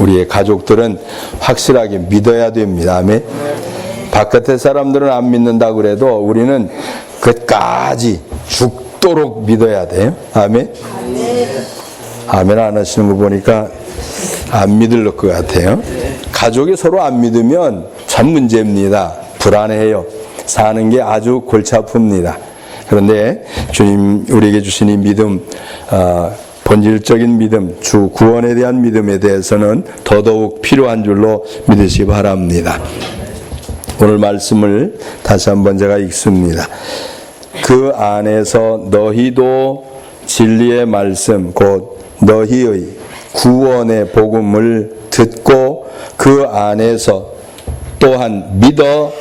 우리의 가족들은 확실하게 믿어야 됩니다. 아멘. 바깥의 사람들은 안 믿는다 그래도 우리는 끝까지 죽도록 믿어야 돼요. 아멘. 아멘 안 하시는 거 보니까 안 믿을 것 같아요. 가족이 서로 안 믿으면 참 문제입니다. 불안해요. 사는 게 아주 골치 아픕니다. 그런데 주님 우리에게 주신 이 믿음, 본질적인 믿음, 주 구원에 대한 믿음에 대해서는 더더욱 필요한 줄로 믿으시기 바랍니다. 오늘 말씀을 다시 한번 제가 읽습니다. 그 안에서 너희도 진리의 말씀 곧 너희의 구원의 복음을 듣고 그 안에서 또한 믿어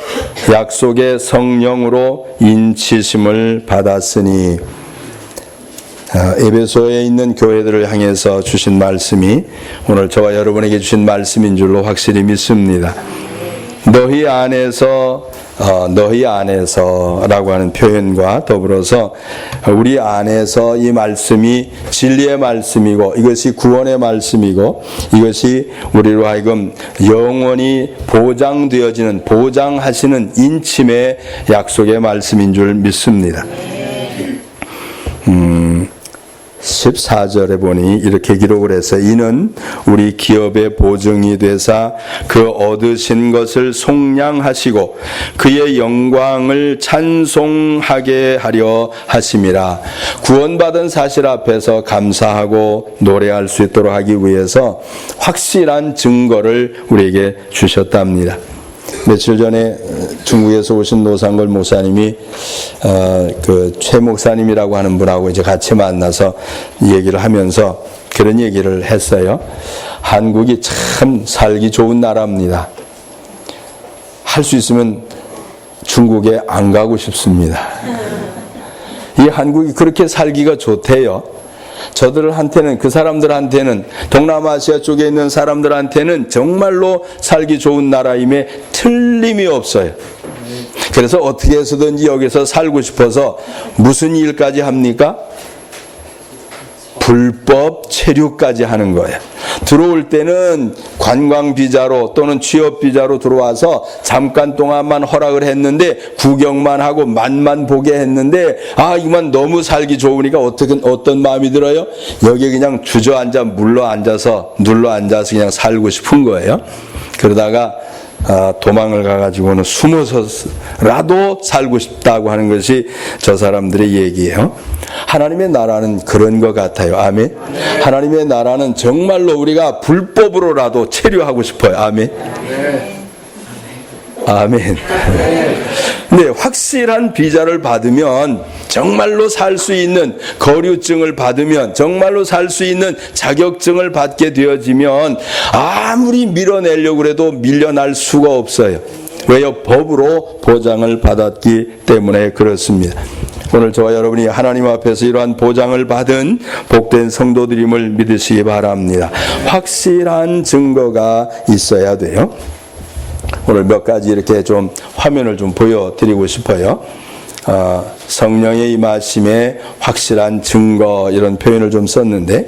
약속의 성령으로 인치심을 받았으니, 에베소에 있는 교회들을 향해서 주신 말씀이 오늘 저와 여러분에게 주신 말씀인 줄로 확실히 믿습니다. 너희 안에서라고 하는 표현과 더불어서 우리 안에서 이 말씀이 진리의 말씀이고 이것이 구원의 말씀이고 이것이 우리로 하여금 영원히 보장되어지는 보장하시는 인침의 약속의 말씀인 줄 믿습니다. 14절에 보니 이렇게 기록을 해서 이는 우리 기업의 보증이 되사 그 얻으신 것을 속량하시고 그의 영광을 찬송하게 하려 하심이라. 구원받은 사실 앞에서 감사하고 노래할 수 있도록 하기 위해서 확실한 증거를 우리에게 주셨답니다. 며칠 전에 중국에서 오신 노상걸 목사님이 그 최 목사님이라고 하는 분하고 이제 같이 만나서 얘기를 하면서 그런 얘기를 했어요. 한국이 참 살기 좋은 나라입니다. 할 수 있으면 중국에 안 가고 싶습니다. 이 한국이 그렇게 살기가 좋대요. 저들한테는, 그 사람들한테는, 동남아시아 쪽에 있는 사람들한테는 정말로 살기 좋은 나라임에 틀림이 없어요. 그래서 어떻게 해서든지 여기서 살고 싶어서 무슨 일까지 합니까? 불법 체류까지 하는 거예요. 들어올 때는 관광 비자로 또는 취업 비자로 들어와서 잠깐 동안만 허락을 했는데 구경만 하고 맛만 보게 했는데 이만 너무 살기 좋으니까 어떤 마음이 들어요? 여기 그냥 주저앉아 눌러 앉아서 그냥 살고 싶은 거예요. 그러다가 도망을 가가지고는 숨어서라도 살고 싶다고 하는 것이 저 사람들의 얘기예요. 하나님의 나라는 그런 것 같아요. 아멘. 하나님의 나라는 정말로 우리가 불법으로라도 체류하고 싶어요. 아멘. 아멘. 네, 확실한 비자를 받으면 정말로 살 수 있는 거류증을 받으면 정말로 살 수 있는 자격증을 받게 되어지면 아무리 밀어내려고 해도 밀려날 수가 없어요. 왜요? 법으로 보장을 받았기 때문에 그렇습니다. 오늘 저와 여러분이 하나님 앞에서 이러한 보장을 받은 복된 성도들임을 믿으시기 바랍니다. 확실한 증거가 있어야 돼요. 오늘 몇 가지 이렇게 좀 화면을 좀 보여드리고 싶어요. 성령의 임하심의 확실한 증거 이런 표현을 좀 썼는데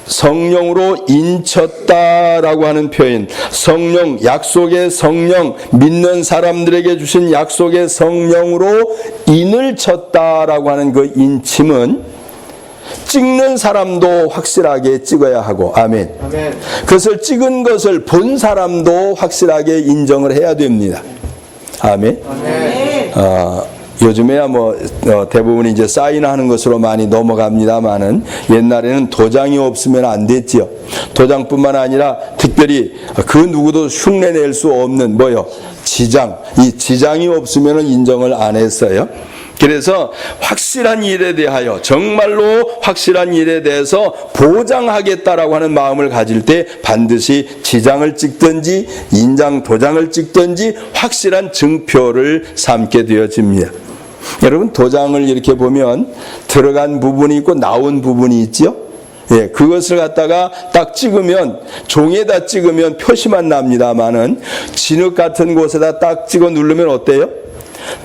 성령으로 인쳤다라고 하는 표현, 성령, 약속의 성령, 믿는 사람들에게 주신 약속의 성령으로 인을 쳤다라고 하는 그 인침은 찍는 사람도 확실하게 찍어야 하고, 아멘. 아멘. 그것을 찍은 것을 본 사람도 확실하게 인정을 해야 됩니다. 아멘. 아멘. 요즘에야 대부분 이제 사인하는 것으로 많이 넘어갑니다만은 옛날에는 도장이 없으면 안 됐지요. 도장뿐만 아니라 특별히 그 누구도 흉내낼 수 없는 지장. 이 지장이 없으면 인정을 안 했어요. 그래서 확실한 일에 대하여 정말로 확실한 일에 대해서 보장하겠다라고 하는 마음을 가질 때 반드시 지장을 찍든지 인장 도장을 찍든지 확실한 증표를 삼게 되어집니다. 여러분 도장을 이렇게 보면 들어간 부분이 있고 나온 부분이 있죠. 예, 그것을 갖다가 딱 찍으면 종이에다 찍으면 표시만 납니다만은 진흙 같은 곳에다 딱 찍어 누르면 어때요?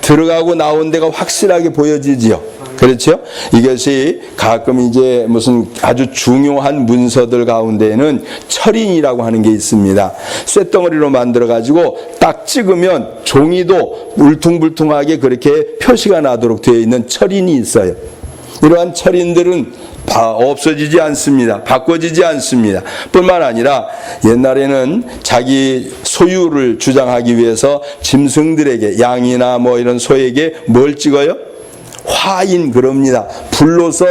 들어가고 나온 데가 확실하게 보여지지요. 그렇죠? 이것이 가끔 이제 무슨 아주 중요한 문서들 가운데에는 철인이라고 하는 게 있습니다. 쇳덩어리로 만들어가지고 딱 찍으면 종이도 울퉁불퉁하게 그렇게 표시가 나도록 되어 있는 철인이 있어요. 이러한 철인들은 없어지지 않습니다. 바꿔지지 않습니다. 뿐만 아니라 옛날에는 자기 소유를 주장하기 위해서 짐승들에게, 양이나 뭐 이런 소에게 뭘 찍어요? 화인 그럽니다. 불로서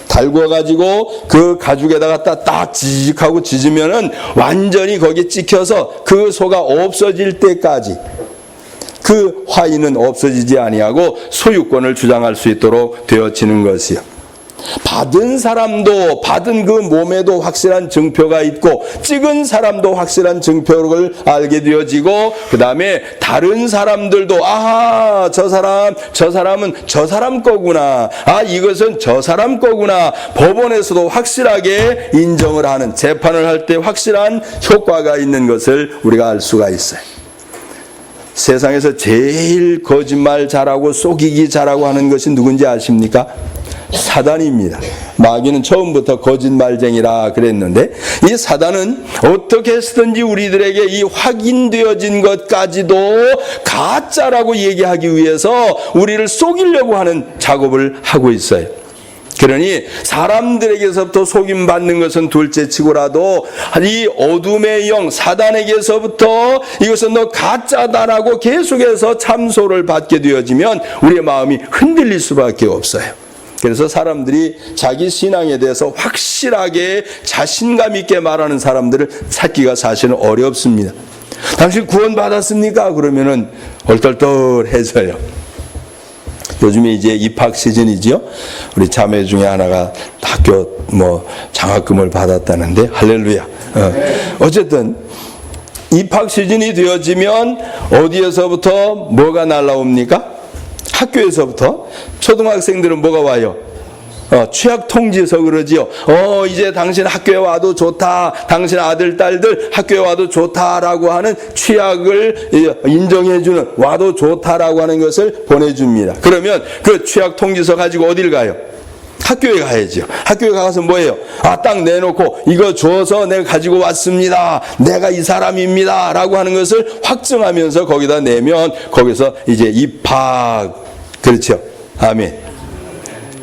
달궈가지고 그 가죽에다가 딱 지직하고 찢으면은 완전히 거기에 찍혀서 그 소가 없어질 때까지 그 화인은 없어지지 아니하고 소유권을 주장할 수 있도록 되어지는 것이요. 받은 사람도 받은 그 몸에도 확실한 증표가 있고 찍은 사람도 확실한 증표를 알게 되어지고 그 다음에 다른 사람들도 아하 저 사람은 저 사람 거구나, 아 이것은 저 사람 거구나, 법원에서도 확실하게 인정을 하는, 재판을 할 때 확실한 효과가 있는 것을 우리가 알 수가 있어요. 세상에서 제일 거짓말 잘하고 속이기 잘하고 하는 것이 누군지 아십니까? 사단입니다. 마귀는 처음부터 거짓말쟁이라 그랬는데 이 사단은 어떻게 해서든지 우리들에게 이 확인되어진 것까지도 가짜라고 얘기하기 위해서 우리를 속이려고 하는 작업을 하고 있어요. 그러니 사람들에게서부터 속임받는 것은 둘째치고라도 이 어둠의 영 사단에게서부터 이것은 너 가짜다라고 계속해서 참소를 받게 되어지면 우리의 마음이 흔들릴 수밖에 없어요. 그래서 사람들이 자기 신앙에 대해서 확실하게 자신감 있게 말하는 사람들을 찾기가 사실은 어렵습니다. 당신 구원받았습니까? 그러면은 얼떨떨해져요. 요즘에 이제 입학 시즌이죠. 우리 자매 중에 하나가 학교 장학금을 받았다는데 할렐루야. 어쨌든 입학 시즌이 되어지면 어디에서부터 뭐가 날라옵니까? 학교에서부터. 초등학생들은 뭐가 와요? 취약 통지서 그러지요. 이제 당신 학교에 와도 좋다. 당신 아들, 딸들 학교에 와도 좋다라고 하는 취약을 인정해주는, 와도 좋다라고 하는 것을 보내줍니다. 그러면 그 취약 통지서 가지고 어딜 가요? 학교에 가야죠. 학교에 가서 뭐예요? 딱 내놓고 이거 줘서 내가 가지고 왔습니다. 내가 이 사람입니다. 라고 하는 것을 확증하면서 거기다 내면 거기서 이제 입학. 그렇죠. 아멘.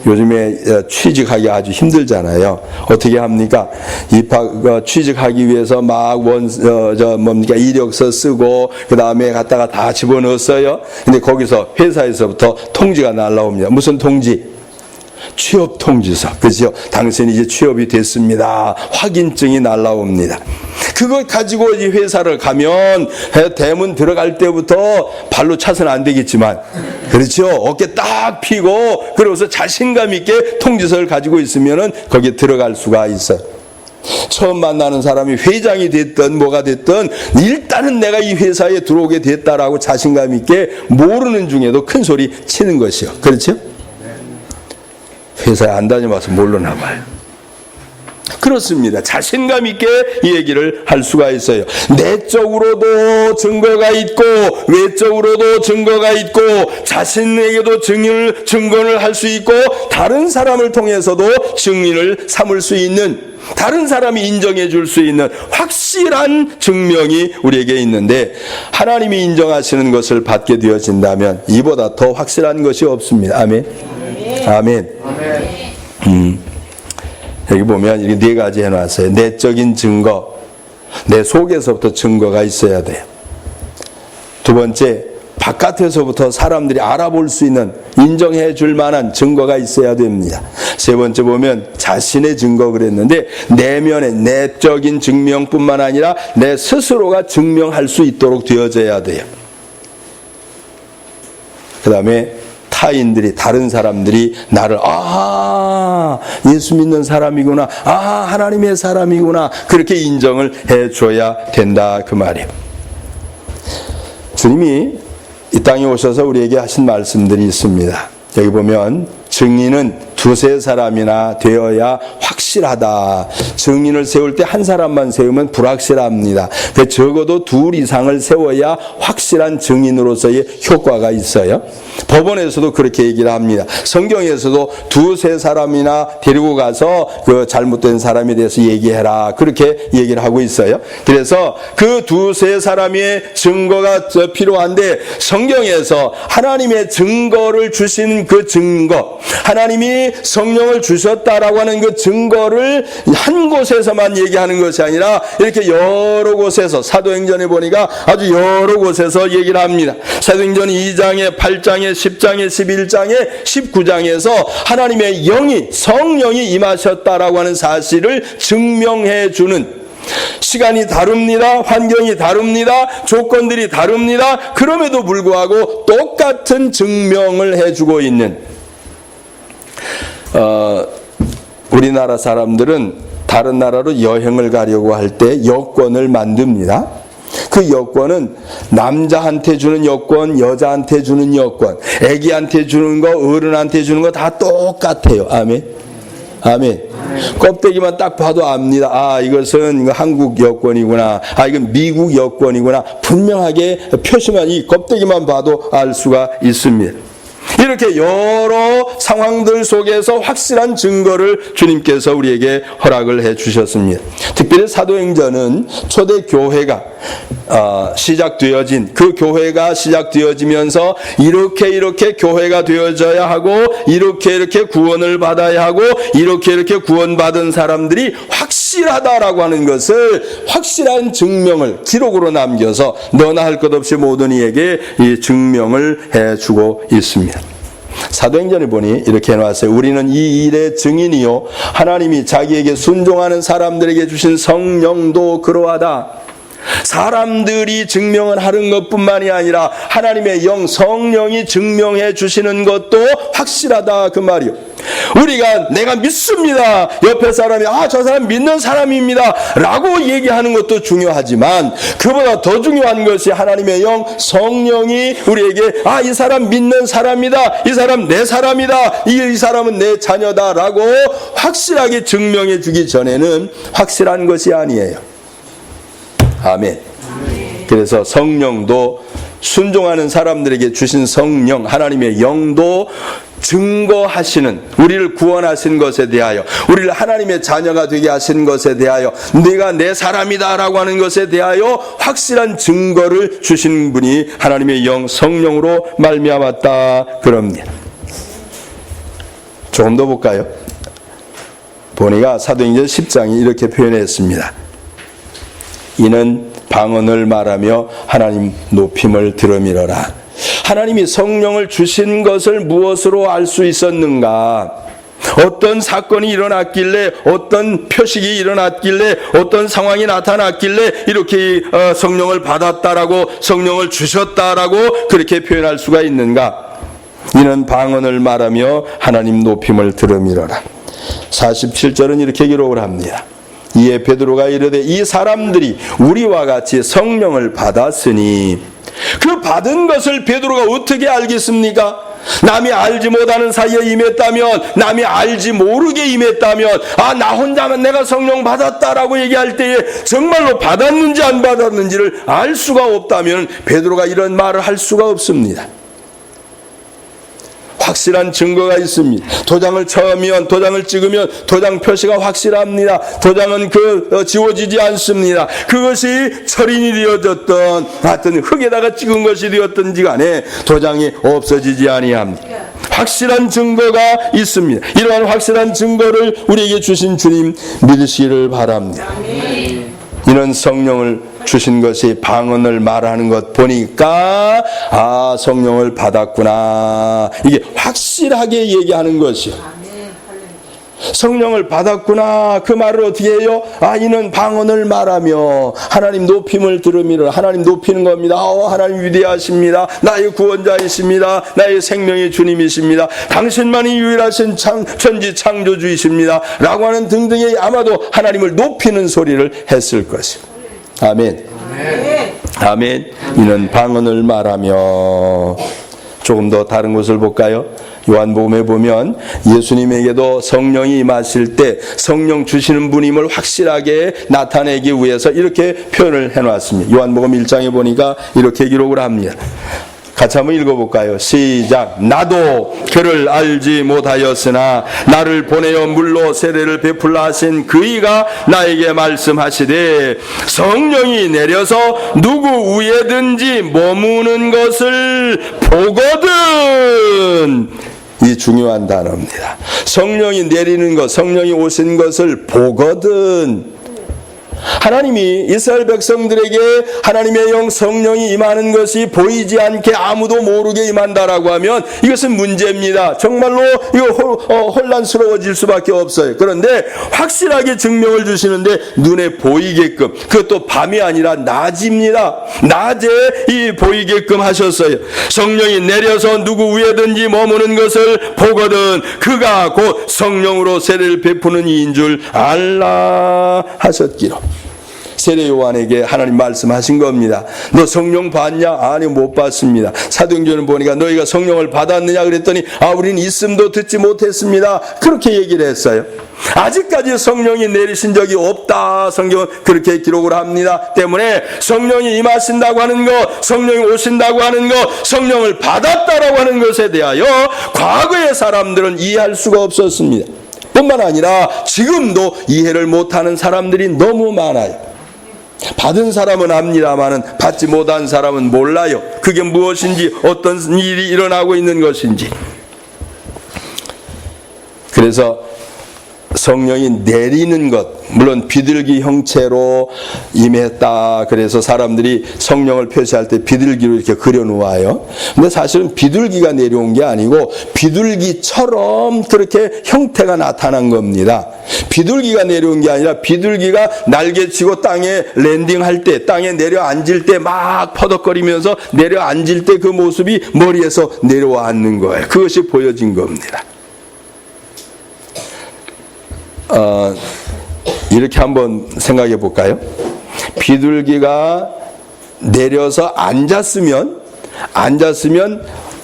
요즘에 취직하기 아주 힘들잖아요. 어떻게 합니까? 입학 취직하기 위해서 막 이력서 쓰고 그 다음에 갖다가 다 집어넣었어요. 근데 거기서 회사에서부터 통지가 날라옵니다. 무슨 통지? 취업 통지서. 그렇죠? 당신이 이제 취업이 됐습니다. 확인증이 날라옵니다. 그걸 가지고 이 회사를 가면 대문 들어갈 때부터 발로 차서는 안 되겠지만, 그렇죠? 어깨 딱 펴고 그러고서 자신감 있게 통지서를 가지고 있으면은 거기에 들어갈 수가 있어요. 처음 만나는 사람이 회장이 됐든 뭐가 됐든 일단은 내가 이 회사에 들어오게 됐다라고 자신감 있게 모르는 중에도 큰 소리 치는 것이요. 그렇죠? 회사에 안 다녀봐서 모르나 봐요. 그렇습니다. 자신감 있게 이 얘기를 할 수가 있어요. 내적으로도 증거가 있고 외적으로도 증거가 있고 자신에게도 증거를 할 수 있고 다른 사람을 통해서도 증인을 삼을 수 있는, 다른 사람이 인정해 줄 수 있는 확실한 증명이 우리에게 있는데 하나님이 인정하시는 것을 받게 되어진다면 이보다 더 확실한 것이 없습니다. 아멘. 아멘. 여기 보면 이렇게 네 가지 해놨어요. 내적인 증거, 내 속에서부터 증거가 있어야 돼요. 두 번째, 바깥에서부터 사람들이 알아볼 수 있는, 인정해 줄 만한 증거가 있어야 됩니다. 세 번째 보면 자신의 증거 그랬는데 내면의 내적인 증명뿐만 아니라 내 스스로가 증명할 수 있도록 되어져야 돼요. 그 다음에 타인들이, 다른 사람들이 나를 예수 믿는 사람이구나, 하나님의 사람이구나, 그렇게 인정을 해줘야 된다 그 말이에요. 주님이 이 땅에 오셔서 우리에게 하신 말씀들이 있습니다. 여기 보면 증인은 두세 사람이나 되어야 확실하다. 증인을 세울 때 한 사람만 세우면 불확실합니다. 적어도 둘 이상을 세워야 확실한 증인으로서의 효과가 있어요. 법원에서도 그렇게 얘기를 합니다. 성경에서도 두세 사람이나 데리고 가서 그 잘못된 사람에 대해서 얘기해라. 그렇게 얘기를 하고 있어요. 그래서 그 두세 사람의 증거가 필요한데 성경에서 하나님의 증거를 주신 그 증거, 하나님이 성령을 주셨다라고 하는 그 증거를 한 곳에서만 얘기하는 것이 아니라 이렇게 여러 곳에서 사도행전에 보니까 아주 여러 곳에서 얘기를 합니다. 사도행전 2장에 8장에 10장에 11장에 19장에서 하나님의 영이 성령이 임하셨다라고 하는 사실을 증명해 주는, 시간이 다릅니다. 환경이 다릅니다. 조건들이 다릅니다. 그럼에도 불구하고 똑같은 증명을 해주고 있는, 우리나라 사람들은 다른 나라로 여행을 가려고 할 때 여권을 만듭니다. 그 여권은 남자한테 주는 여권, 여자한테 주는 여권, 애기한테 주는 거, 어른한테 주는 거 다 똑같아요. 아멘. 아멘. 껍데기만 딱 봐도 압니다. 아, 이것은 한국 여권이구나. 아, 이건 미국 여권이구나. 분명하게 표시만, 이 껍데기만 봐도 알 수가 있습니다. 이렇게 여러 상황들 속에서 확실한 증거를 주님께서 우리에게 허락을 해 주셨습니다. 특별히 사도행전은 초대 교회가 시작되어진, 그 교회가 시작되어지면서 이렇게 교회가 되어져야 하고, 이렇게 구원을 받아야 하고, 이렇게 구원받은 사람들이 확실하다라고 하는 것을, 확실한 증명을 기록으로 남겨서 너나 할 것 없이 모든 이에게 이 증명을 해주고 있습니다. 사도행전에 보니 이렇게 해놨어요. 우리는 이 일의 증인이요, 하나님이 자기에게 순종하는 사람들에게 주신 성령도 그러하다. 사람들이 증명을 하는 것뿐만이 아니라 하나님의 영 성령이 증명해 주시는 것도 확실하다, 그 말이요. 우리가 내가 믿습니다, 옆에 사람이 저 사람 믿는 사람입니다 라고 얘기하는 것도 중요하지만, 그보다 더 중요한 것이 하나님의 영 성령이 우리에게 이 사람 믿는 사람이다, 이 사람 내 사람이다, 이 사람은 내 자녀다 라고 확실하게 증명해 주기 전에는 확실한 것이 아니에요. 아멘. 그래서 성령도, 순종하는 사람들에게 주신 성령, 하나님의 영도 증거하시는, 우리를 구원하신 것에 대하여, 우리를 하나님의 자녀가 되게 하신 것에 대하여, 네가 내 사람이다 라고 하는 것에 대하여 확실한 증거를 주신 분이 하나님의 영 성령으로 말미암았다 그럽니다. 조금 더 볼까요? 보니까 사도행전 10장이 이렇게 표현했습니다. 이는 방언을 말하며 하나님 높임을 들음이로라. 하나님이 성령을 주신 것을 무엇으로 알 수 있었는가? 어떤 사건이 일어났길래, 어떤 표식이 일어났길래, 어떤 상황이 나타났길래 이렇게 성령을 받았다라고, 성령을 주셨다라고 그렇게 표현할 수가 있는가? 이는 방언을 말하며 하나님 높임을 들음이로라. 47절은 이렇게 기록을 합니다. 이에 베드로가 이르되 이 사람들이 우리와 같이 성령을 받았으니, 그 받은 것을 베드로가 어떻게 알겠습니까? 남이 알지 못하는 사이에 임했다면, 남이 알지 모르게 임했다면, 나 혼자만 내가 성령 받았다라고 얘기할 때에 정말로 받았는지 안 받았는지를 알 수가 없다면 베드로가 이런 말을 할 수가 없습니다. 확실한 증거가 있습니다. 도장을 쳐면, 도장을 찍으면 도장 표시가 확실합니다. 도장은 지워지지 않습니다. 그것이 철인이 되어졌던, 하여튼 흙에다가 찍은 것이 되었든지 간에 도장이 없어지지 아니합니다. 확실한 증거가 있습니다. 이러한 확실한 증거를 우리에게 주신 주님 믿으시기를 바랍니다. 이런 성령을 주신 것이 방언을 말하는 것 보니까 성령을 받았구나, 이게 확실하게 얘기하는 것이요. 성령을 받았구나, 그 말을 어떻게 해요? 이는 방언을 말하며 하나님 높임을 들음이라. 하나님 높이는 겁니다. 하나님 위대하십니다. 나의 구원자이십니다. 나의 생명의 주님이십니다. 당신만이 유일하신 천지 창조주이십니다 라고 하는 등등의, 아마도 하나님을 높이는 소리를 했을 것이요. 아멘. 아멘. 이는 방언을 말하며. 조금 더 다른 것을 볼까요? 요한복음에 보면 예수님에게도 성령이 임하실 때 성령 주시는 분임을 확실하게 나타내기 위해서 이렇게 표현을 해놨습니다. 요한복음 1장에 보니까 이렇게 기록을 합니다. 같이 한번 읽어볼까요? 시작. 나도 그를 알지 못하였으나 나를 보내어 물로 세례를 베풀라 하신 그이가 나에게 말씀하시되 성령이 내려서 누구 위에든지 머무는 것을 보거든. 이 중요한 단어입니다. 성령이 내리는 것, 성령이 오신 것을 보거든. 하나님이 이스라엘 백성들에게 하나님의 영 성령이 임하는 것이 보이지 않게 아무도 모르게 임한다라고 하면 이것은 문제입니다. 정말로 이거 혼란스러워질 수밖에 없어요. 그런데 확실하게 증명을 주시는데 눈에 보이게끔, 그것도 밤이 아니라 낮입니다. 낮에 이 보이게끔 하셨어요. 성령이 내려서 누구 위에든지 머무는 것을 보거든 그가 곧 성령으로 세례를 베푸는 이인 줄 알라 하셨기로. 세례 요한에게 하나님 말씀하신 겁니다. 너 성령 봤냐? 아니, 못 봤습니다. 사도행전을 보니까 너희가 성령을 받았느냐 그랬더니 우린 있음도 듣지 못했습니다. 그렇게 얘기를 했어요. 아직까지 성령이 내리신 적이 없다. 성경은 그렇게 기록을 합니다. 때문에 성령이 임하신다고 하는 것, 성령이 오신다고 하는 것, 성령을 받았다라고 하는 것에 대하여 과거의 사람들은 이해할 수가 없었습니다. 뿐만 아니라 지금도 이해를 못하는 사람들이 너무 많아요. 받은 사람은 압니다마는 받지 못한 사람은 몰라요. 그게 무엇인지, 어떤 일이 일어나고 있는 것인지. 그래서 성령이 내리는 것, 물론 비둘기 형체로 임했다. 그래서 사람들이 성령을 표시할 때 비둘기로 이렇게 그려놓아요. 근데 사실은 비둘기가 내려온 게 아니고 비둘기처럼 그렇게 형태가 나타난 겁니다. 비둘기가 내려온 게 아니라 비둘기가 날개치고 땅에 랜딩할 때, 땅에 내려앉을 때 막 퍼덕거리면서 내려앉을 때 그 모습이 머리에서 내려와 앉는 거예요. 그것이 보여진 겁니다. 이렇게 한번 생각해 볼까요? 비둘기가 내려서 앉았으면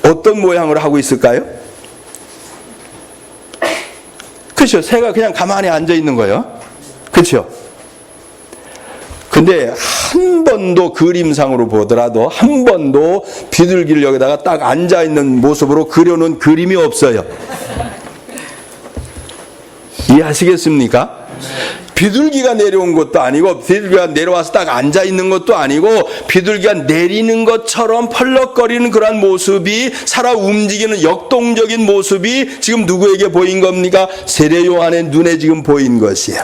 어떤 모양을 하고 있을까요? 그렇죠. 새가 그냥 가만히 앉아 있는 거예요. 그렇죠. 근데 한 번도 그림상으로 보더라도 한 번도 비둘기를 여기다가 딱 앉아 있는 모습으로 그려놓은 그림이 없어요. 이해하시겠습니까? 비둘기가 내려온 것도 아니고 비둘기가 내려와서 딱 앉아있는 것도 아니고 비둘기가 내리는 것처럼 펄럭거리는 그런 모습이, 살아 움직이는 역동적인 모습이 지금 누구에게 보인 겁니까? 세례 요한의 눈에 지금 보인 것이야.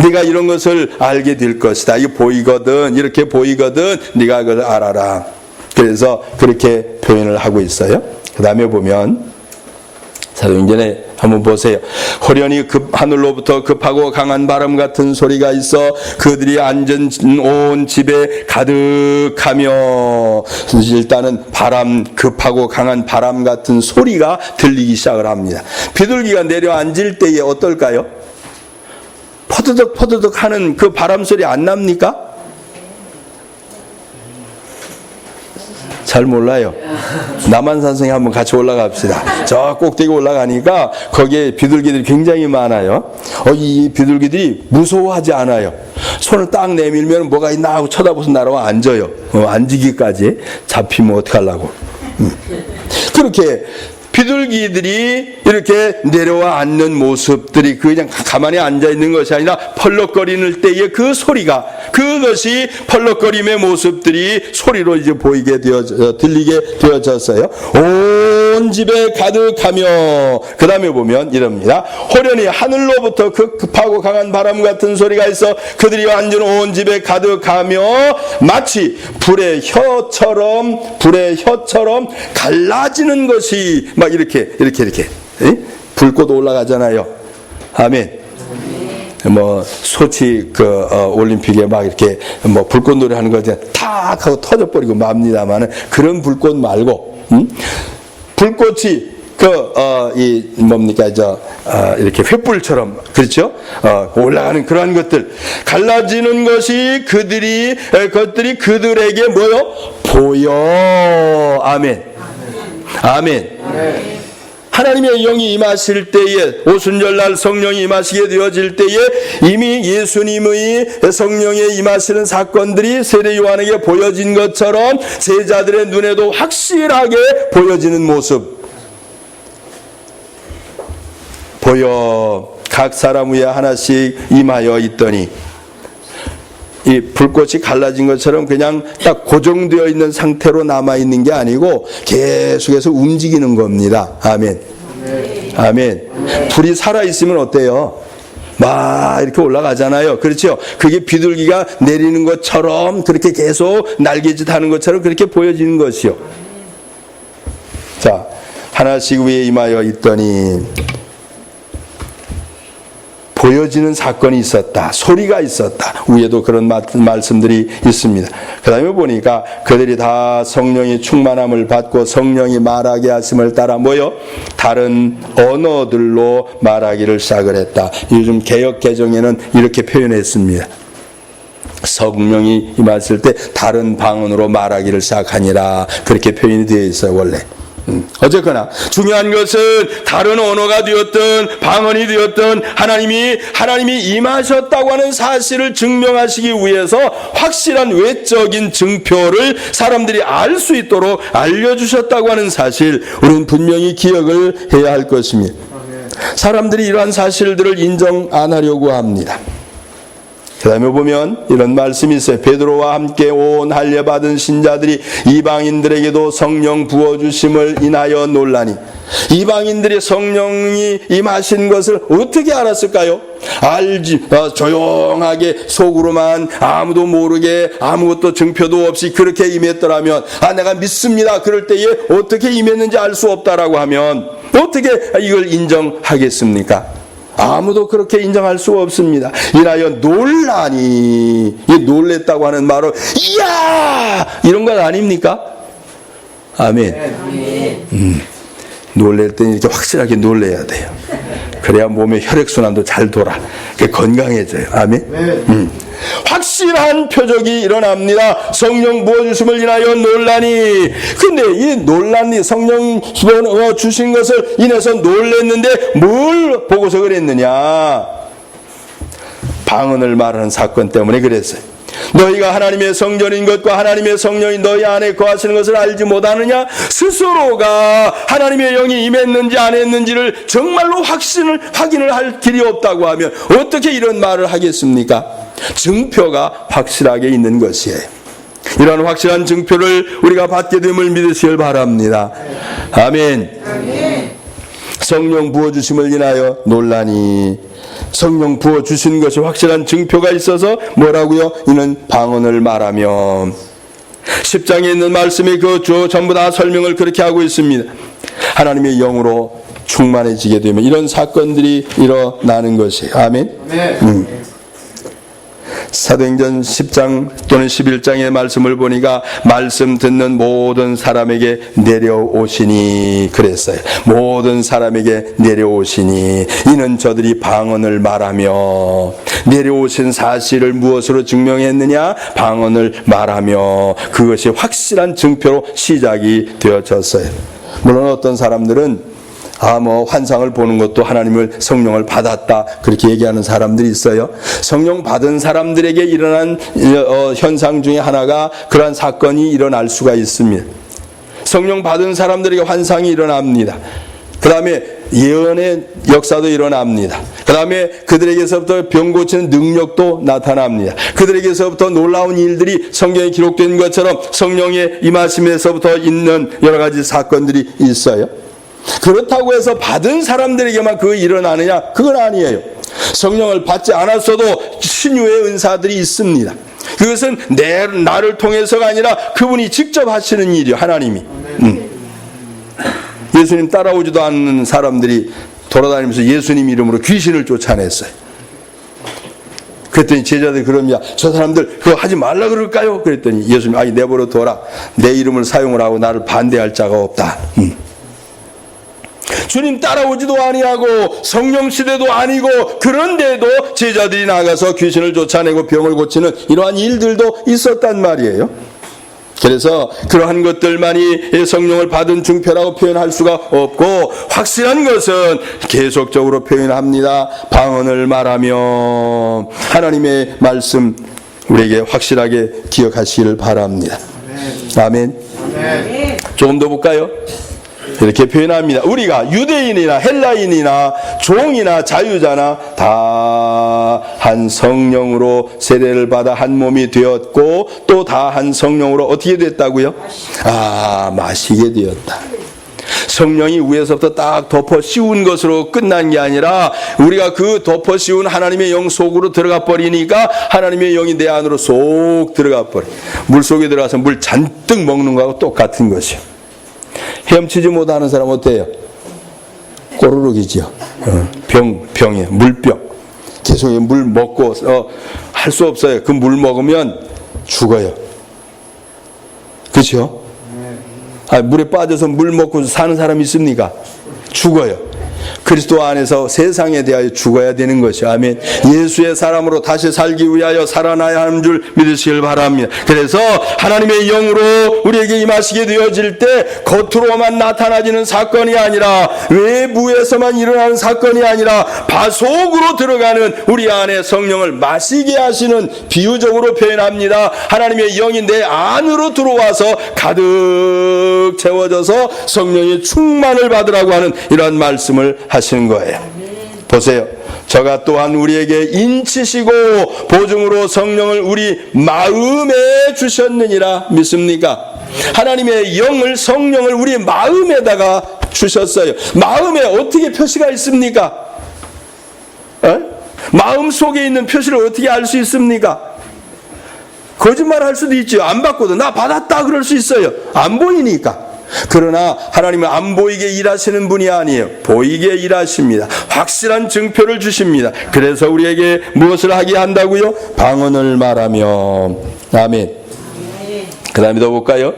네가 이런 것을 알게 될 것이다. 이게 보이거든, 이렇게 보이거든, 네가 그걸 알아라. 그래서 그렇게 표현을 하고 있어요. 그 다음에 보면 사도행전에 한번 보세요. 호련히 하늘로부터 급하고 강한 바람 같은 소리가 있어 그들이 앉은 온 집에 가득하며, 일단은 급하고 강한 바람 같은 소리가 들리기 시작을 합니다. 비둘기가 내려앉을 때에 어떨까요? 퍼드덕 퍼드덕 하는 그 바람 소리 안 납니까? 잘 몰라요. 남한산성에 한번 같이 올라갑시다. 저 꼭대기 올라가니까 거기에 비둘기들이 굉장히 많아요. 이 비둘기들이 무서워하지 않아요. 손을 딱 내밀면 뭐가 있나 하고 쳐다보서 날아와 앉아요. 앉기까지. 잡히면 어떡하려고. 그렇게 비둘기들이 이렇게 내려와 앉는 모습들이 그냥 가만히 앉아있는 것이 아니라 펄럭거리는 때의 그 소리가, 그것이 펄럭거림의 모습들이 소리로 이제 들리게 되어졌어요. 온 집에 가득하며, 그 다음에 보면 이럽니다. 호련히 하늘로부터 급하고 강한 바람 같은 소리가 있어 그들이 앉은 온 집에 가득하며 마치 불의 혀처럼 갈라지는 것이 막 이렇게 불꽃 올라가잖아요. 아멘. 소치 올림픽에 막 이렇게 불꽃 놀이 하는 거 탁 하고 터져버리고 맙니다만은 그런 불꽃 말고, 불꽃이 이렇게 횃불처럼, 그렇죠? 올라가는 그러한 것들, 갈라지는 것이 그것들이 그들에게 보여. 아멘. 아멘. 하나님의 영이 임하실 때에, 오순절날 성령이 임하시게 되어질 때에 이미 예수님의 성령에 임하시는 사건들이 세례 요한에게 보여진 것처럼 제자들의 눈에도 확실하게 보여지는 모습 보여 각 사람 위에 하나씩 임하여 있더니, 이 불꽃이 갈라진 것처럼 그냥 딱 고정되어 있는 상태로 남아있는 게 아니고 계속해서 움직이는 겁니다. 아멘. 아멘. 불이 살아있으면 어때요? 막 이렇게 올라가잖아요. 그렇죠? 그게 비둘기가 내리는 것처럼 그렇게 계속 날개짓 하는 것처럼 그렇게 보여지는 것이요. 자, 하나씩 위에 임하여 있더니 보여지는 사건이 있었다. 소리가 있었다. 위에도 그런 말씀들이 있습니다. 그 다음에 보니까 그들이 다 성령의 충만함을 받고 성령이 말하게 하심을 따라 뭐요? 다른 언어들로 말하기를 시작을 했다. 요즘 개역 개정에는 이렇게 표현했습니다. 성령이 임했을 때 다른 방언으로 말하기를 시작하니라. 그렇게 표현이 되어 있어요, 원래. 어쨌거나 중요한 것은 다른 언어가 되었든 방언이 되었든 하나님이 임하셨다고 하는 사실을 증명하시기 위해서 확실한 외적인 증표를 사람들이 알 수 있도록 알려주셨다고 하는 사실, 우리는 분명히 기억을 해야 할 것입니다. 사람들이 이러한 사실들을 인정 안 하려고 합니다. 그 다음에 보면 이런 말씀이 있어요. 베드로와 함께 온 할례 받은 신자들이 이방인들에게도 성령 부어주심을 인하여 놀라니, 이방인들이 성령이 임하신 것을 어떻게 알았을까요? 조용하게 속으로만 아무도 모르게 아무것도 증표도 없이 그렇게 임했더라면, 내가 믿습니다. 그럴 때에 어떻게 임했는지 알 수 없다라고 하면 어떻게 이걸 인정하겠습니까? 아무도 그렇게 인정할 수가 없습니다. 이라여 놀라니, 이 놀랬다고 하는 말은 이야 이런 것 아닙니까? 아멘. 놀랄 때는 이렇게 확실하게 놀래야 돼요. 그래야 몸의 혈액순환도 잘 돌아, 건강해져요. 아멘. 확실한 표적이 일어납니다. 성령 부어주심을 인하여 놀라니. 근데 이 놀라니, 성령 주신 것을 인해서 놀랬는데 뭘 보고서 그랬느냐? 방언을 말하는 사건 때문에 그랬어요. 너희가 하나님의 성전인 것과 하나님의 성령이 너희 안에 거하시는 것을 알지 못하느냐? 스스로가 하나님의 영이 임했는지 안 했는지를 정말로 확인을 할 길이 없다고 하면 어떻게 이런 말을 하겠습니까? 증표가 확실하게 있는 것이에요. 이러한 확실한 증표를 우리가 받게 됨을 믿으시길 바랍니다. 아멘. 성령 부어주심을 인하여 놀라니, 성령 부어주신 것이 확실한 증표가 있어서 뭐라고요? 이는 방언을 말하며. 10장에 있는 말씀이 전부 다 설명을 그렇게 하고 있습니다. 하나님의 영으로 충만해지게 되면 이런 사건들이 일어나는 것이에요. 아멘. 사도행전 10장 또는 11장의 말씀을 보니까 말씀 듣는 모든 사람에게 내려오시니 그랬어요. 모든 사람에게 내려오시니, 이는 저들이 방언을 말하며. 내려오신 사실을 무엇으로 증명했느냐? 방언을 말하며. 그것이 확실한 증표로 시작이 되어졌어요. 물론 어떤 사람들은 환상을 보는 것도 하나님을, 성령을 받았다, 그렇게 얘기하는 사람들이 있어요. 성령 받은 사람들에게 일어난 현상 중에 하나가 그러한 사건이 일어날 수가 있습니다. 성령 받은 사람들에게 환상이 일어납니다. 그 다음에 예언의 역사도 일어납니다. 그 다음에 그들에게서부터 병 고치는 능력도 나타납니다. 그들에게서부터 놀라운 일들이 성경에 기록된 것처럼 성령의 임하심에서부터 있는 여러 가지 사건들이 있어요. 그렇다고 해서 받은 사람들에게만 그거 일어나느냐? 그건 아니에요. 성령을 받지 않았어도 신유의 은사들이 있습니다. 그것은 나를 통해서가 아니라 그분이 직접 하시는 일이요, 하나님이. 예수님 따라오지도 않는 사람들이 돌아다니면서 예수님 이름으로 귀신을 쫓아냈어요. 그랬더니 제자들이 그럽니다. 저 사람들 그거 하지 말라 그럴까요? 그랬더니 예수님, 내버려 둬라. 내 이름을 사용을 하고 나를 반대할 자가 없다. 주님 따라오지도 아니하고 성령 시대도 아니고, 그런데도 제자들이 나가서 귀신을 쫓아내고 병을 고치는 이러한 일들도 있었단 말이에요. 그래서 그러한 것들만이 성령을 받은 증표라고 표현할 수가 없고, 확실한 것은 계속적으로 표현합니다. 방언을 말하며. 하나님의 말씀 우리에게 확실하게 기억하시기를 바랍니다. 아멘. 조금 더 볼까요? 이렇게 표현합니다. 우리가 유대인이나 헬라인이나 종이나 자유자나 다 한 성령으로 세례를 받아 한 몸이 되었고, 또 다 한 성령으로 어떻게 됐다고요? 마시게 되었다. 성령이 위에서부터 딱 덮어 씌운 것으로 끝난 게 아니라, 우리가 그 덮어 씌운 하나님의 영 속으로 들어가 버리니까 하나님의 영이 내 안으로 쏙 들어가 버려. 물 속에 들어가서 물 잔뜩 먹는 거하고 똑같은 것이요. 헤엄치지 못하는 사람 어때요? 꼬르륵이죠. 병에 물병. 계속 물 먹고 할 수 없어요. 그 물 먹으면 죽어요. 그렇죠? 물에 빠져서 물 먹고 사는 사람 있습니까? 죽어요. 그리스도 안에서 세상에 대하여 죽어야 되는 것이요. 아멘. 예수의 사람으로 다시 살기 위하여 살아나야 하는 줄 믿으시길 바랍니다. 그래서 하나님의 영으로 우리에게 임하시게 되어질 때 겉으로만 나타나지는 사건이 아니라, 외부에서만 일어나는 사건이 아니라 바속으로 들어가는 우리 안에 성령을 마시게 하시는, 비유적으로 표현합니다. 하나님의 영이 내 안으로 들어와서 가득 채워져서 성령의 충만을 받으라고 하는 이러한 말씀을 하시는 거예요. 보세요. 저가 또한 우리에게 인치시고 보증으로 성령을 우리 마음에 주셨느니라. 믿습니까? 하나님의 영을, 성령을 우리 마음에다가 주셨어요. 마음에 어떻게 표시가 있습니까? 마음 속에 있는 표시를 어떻게 알 수 있습니까? 거짓말 할 수도 있죠. 안 받고도 나 받았다 그럴 수 있어요. 안 보이니까. 그러나 하나님은 안 보이게 일하시는 분이 아니에요. 보이게 일하십니다. 확실한 증표를 주십니다. 그래서 우리에게 무엇을 하게 한다고요? 방언을 말하며. 아멘. 그 다음에 더 볼까요?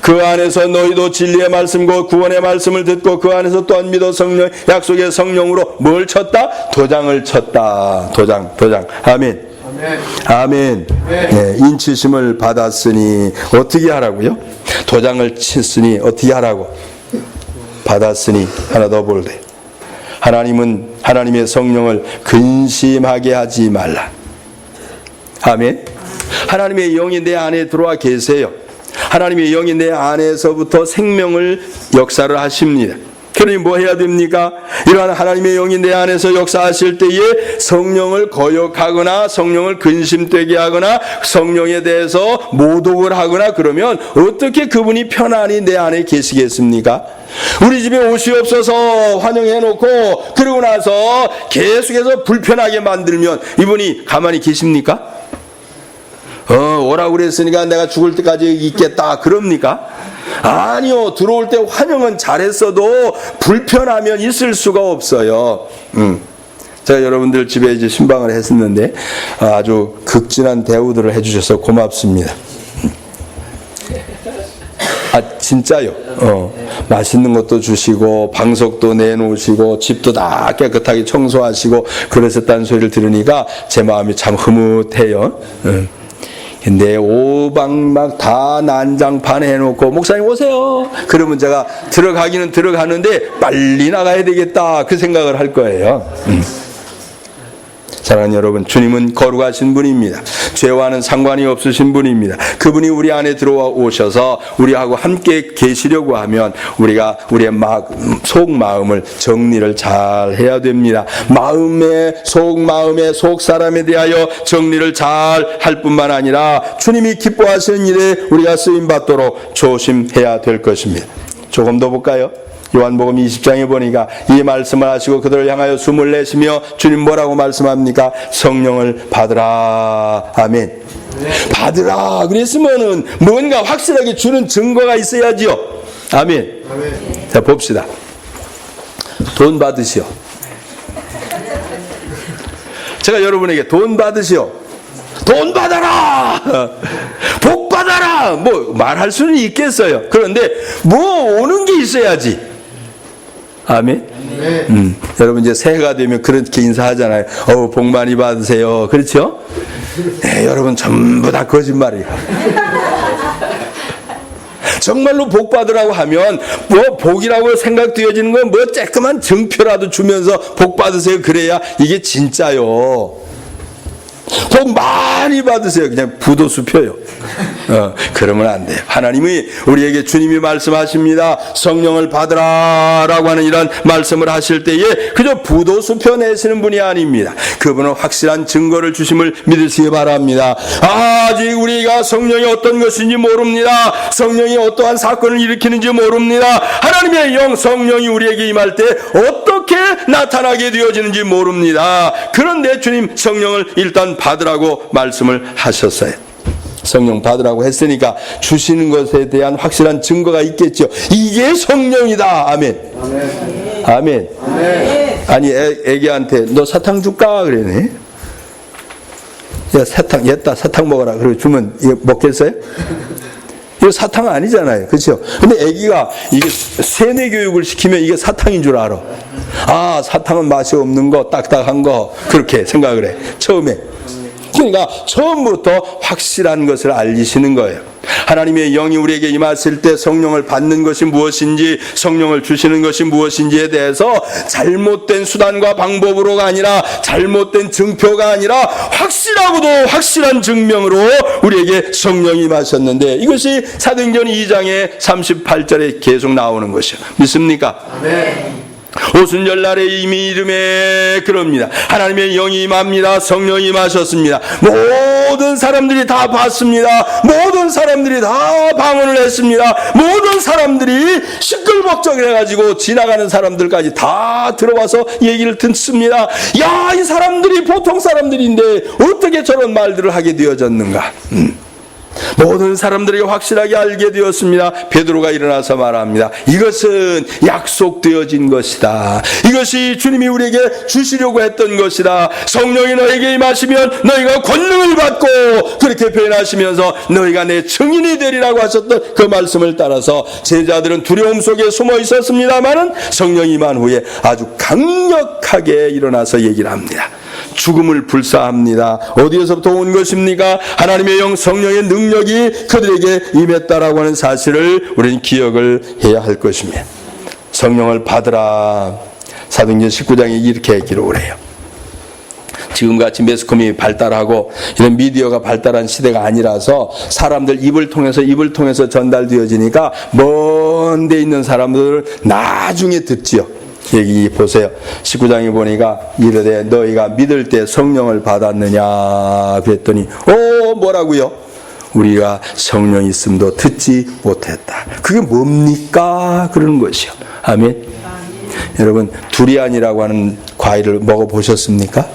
그 안에서 너희도 진리의 말씀과 구원의 말씀을 듣고 그 안에서 또한 믿어 성령, 약속의 성령으로 뭘 쳤다? 도장을 쳤다. 도장. 아멘. 아멘. 네, 인치심을 받았으니 어떻게 하라고요? 도장을 쳤으니 어떻게 하라고? 받았으니. 하나 더 볼래. 하나님은 하나님의 성령을 근심하게 하지 말라. 아멘. 하나님의 영이 내 안에 들어와 계세요. 하나님의 영이 내 안에서부터 생명을 역사를 하십니다. 그러니 뭐 해야 됩니까? 이러한 하나님의 영이 내 안에서 역사하실 때에 성령을 거역하거나 성령을 근심되게 하거나 성령에 대해서 모독을 하거나 그러면 어떻게 그분이 편안히 내 안에 계시겠습니까? 우리 집에 오시옵소서 환영해놓고 그러고 나서 계속해서 불편하게 만들면 이분이 가만히 계십니까? 오라고 그랬으니까 내가 죽을 때까지 있겠다 그럽니까? 아니요. 들어올 때 환영은 잘했어도 불편하면 있을 수가 없어요. 제가 여러분들 집에 이제 신방을 했었는데 아주 극진한 대우들을 해주셔서 고맙습니다. 진짜요. 맛있는 것도 주시고 방석도 내놓으시고 집도 다 깨끗하게 청소하시고 그러셨다는 소리를 들으니까 제 마음이 참 흐뭇해요. 근데 오방막 다 난장판 해놓고 목사님 오세요. 그러면 제가 들어가기는 들어가는데 빨리 나가야 되겠다 그 생각을 할 거예요. 사랑하는 여러분, 주님은 거룩하신 분입니다. 죄와는 상관이 없으신 분입니다. 그분이 우리 안에 들어와 오셔서 우리하고 함께 계시려고 하면 우리가 우리의 속마음을 정리를 잘 해야 됩니다. 마음의 속 사람에 대하여 정리를 잘 할 뿐만 아니라 주님이 기뻐하시는 일에 우리가 쓰임받도록 조심해야 될 것입니다. 조금 더 볼까요? 요한복음 20장에 보니까 이 말씀을 하시고 그들을 향하여 숨을 내쉬며 주님 뭐라고 말씀합니까? 성령을 받으라. 아멘. 네. 받으라 그랬으면은 뭔가 확실하게 주는 증거가 있어야지요. 아멘. 아멘. 자 봅시다. 돈 받으시오. 제가 여러분에게 돈 받으시오. 돈 받아라. 복 받아라. 뭐 말할 수는 있겠어요. 그런데 뭐 오는 게 있어야지. 아멘. 여러분 이제 새해가 되면 그렇게 인사하잖아요. 복 많이 받으세요. 그렇죠? 네, 여러분 전부 다 거짓말이에요. 정말로 복 받으라고 하면 뭐 복이라고 생각되어지는 건 뭐 쬐끄만 증표라도 주면서 복 받으세요. 그래야 이게 진짜요. 복 많이 받으세요. 그냥 부도수표요. 그러면 안 돼요. 하나님이 우리에게 주님이 말씀하십니다. 성령을 받으라라고 하는 이런 말씀을 하실 때에 그저 부도수표 내시는 분이 아닙니다. 그분은 확실한 증거를 주심을 믿으시기 바랍니다. 아직 우리가 성령이 어떤 것인지 모릅니다. 성령이 어떠한 사건을 일으키는지 모릅니다. 하나님의 영 성령이 우리에게 임할 때 어떻게 나타나게 되어지는지 모릅니다. 그런데 주님 성령을 일단 받으라고 말씀을 하셨어요. 성령 받으라고 했으니까 주시는 것에 대한 확실한 증거가 있겠죠. 이게 성령이다. 아멘. 아멘. 아멘. 아멘. 아니 애기한테 너 사탕 줄까 그러네. 야 사탕 얘다 사탕 먹어라. 그리고 주면 이거 먹겠어요? 이거 사탕 아니잖아요. 그렇죠? 근데 애기가 이게 세뇌 교육을 시키면 이게 사탕인 줄 알아. 아 사탕은 맛이 없는 거 딱딱한 거 그렇게 생각을 해. 처음에. 그러니까 처음부터 확실한 것을 알리시는 거예요. 하나님의 영이 우리에게 임하실 때 성령을 받는 것이 무엇인지, 성령을 주시는 것이 무엇인지에 대해서 잘못된 수단과 방법으로가 아니라, 잘못된 증표가 아니라 확실하고도 확실한 증명으로 우리에게 성령이 임하셨는데, 이것이 사도행전 2장의 38절에 계속 나오는 것이요. 믿습니까? 네. 오순절날에 이미 이름에 그럽니다. 하나님의 영이 임합니다. 성령이 임하셨습니다. 모든 사람들이 다 봤습니다. 모든 사람들이 다 방언을 했습니다. 모든 사람들이 시끌벅적해가지고 지나가는 사람들까지 다 들어와서 얘기를 듣습니다. 야, 이 사람들이 보통 사람들인데 어떻게 저런 말들을 하게 되어졌는가. 모든 사람들에게 확실하게 알게 되었습니다. 베드로가 일어나서 말합니다. 이것은 약속되어진 것이다. 이것이 주님이 우리에게 주시려고 했던 것이다. 성령이 너에게 임하시면 너희가 권능을 받고, 그렇게 표현하시면서 너희가 내 증인이 되리라고 하셨던 그 말씀을 따라서 제자들은 두려움 속에 숨어 있었습니다마는 성령이 임한 후에 아주 강력하게 일어나서 얘기를 합니다. 죽음을 불사합니다. 어디에서부터 온 것입니까? 하나님의 영 성령의 능력이 그들에게 임했다라고 하는 사실을 우리는 기억을 해야 할 것입니다. 성령을 받으라. 사도행전 19장에 이렇게 기록을 해요. 지금같이 매스컴이 발달하고 이런 미디어가 발달한 시대가 아니라서 사람들 입을 통해서 전달되어지니까 먼 데 있는 사람들을 나중에 듣지요. 여기 보세요. 19장에 보니까 이르되 너희가 믿을 때 성령을 받았느냐 그랬더니 뭐라고요? 우리가 성령이 있음도 듣지 못했다. 그게 뭡니까? 그러는 것이요. 아멘. 여러분 두리안이라고 하는 과일을 먹어보셨습니까?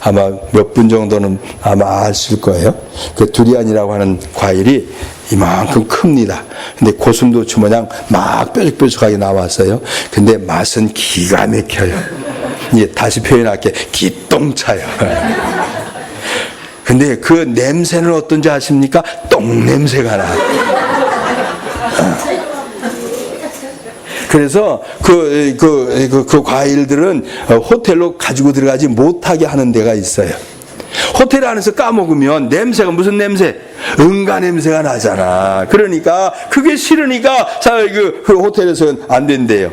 아마 몇 분 정도는 아마 아실 거예요. 그 두리안이라고 하는 과일이 이만큼 큽니다. 근데 고슴도치 모양 막 뾰족뾰족하게 나왔어요. 근데 맛은 기가 막혀요. 이제 다시 표현할게. 기똥차요. 근데 그 냄새는 어떤지 아십니까? 똥 냄새가 나. 그래서 그 과일들은 호텔로 가지고 들어가지 못하게 하는 데가 있어요. 호텔 안에서 까먹으면 냄새가 무슨 냄새? 응가 냄새가 나잖아. 그러니까 그게 싫으니까 그 호텔에서는 안 된대요.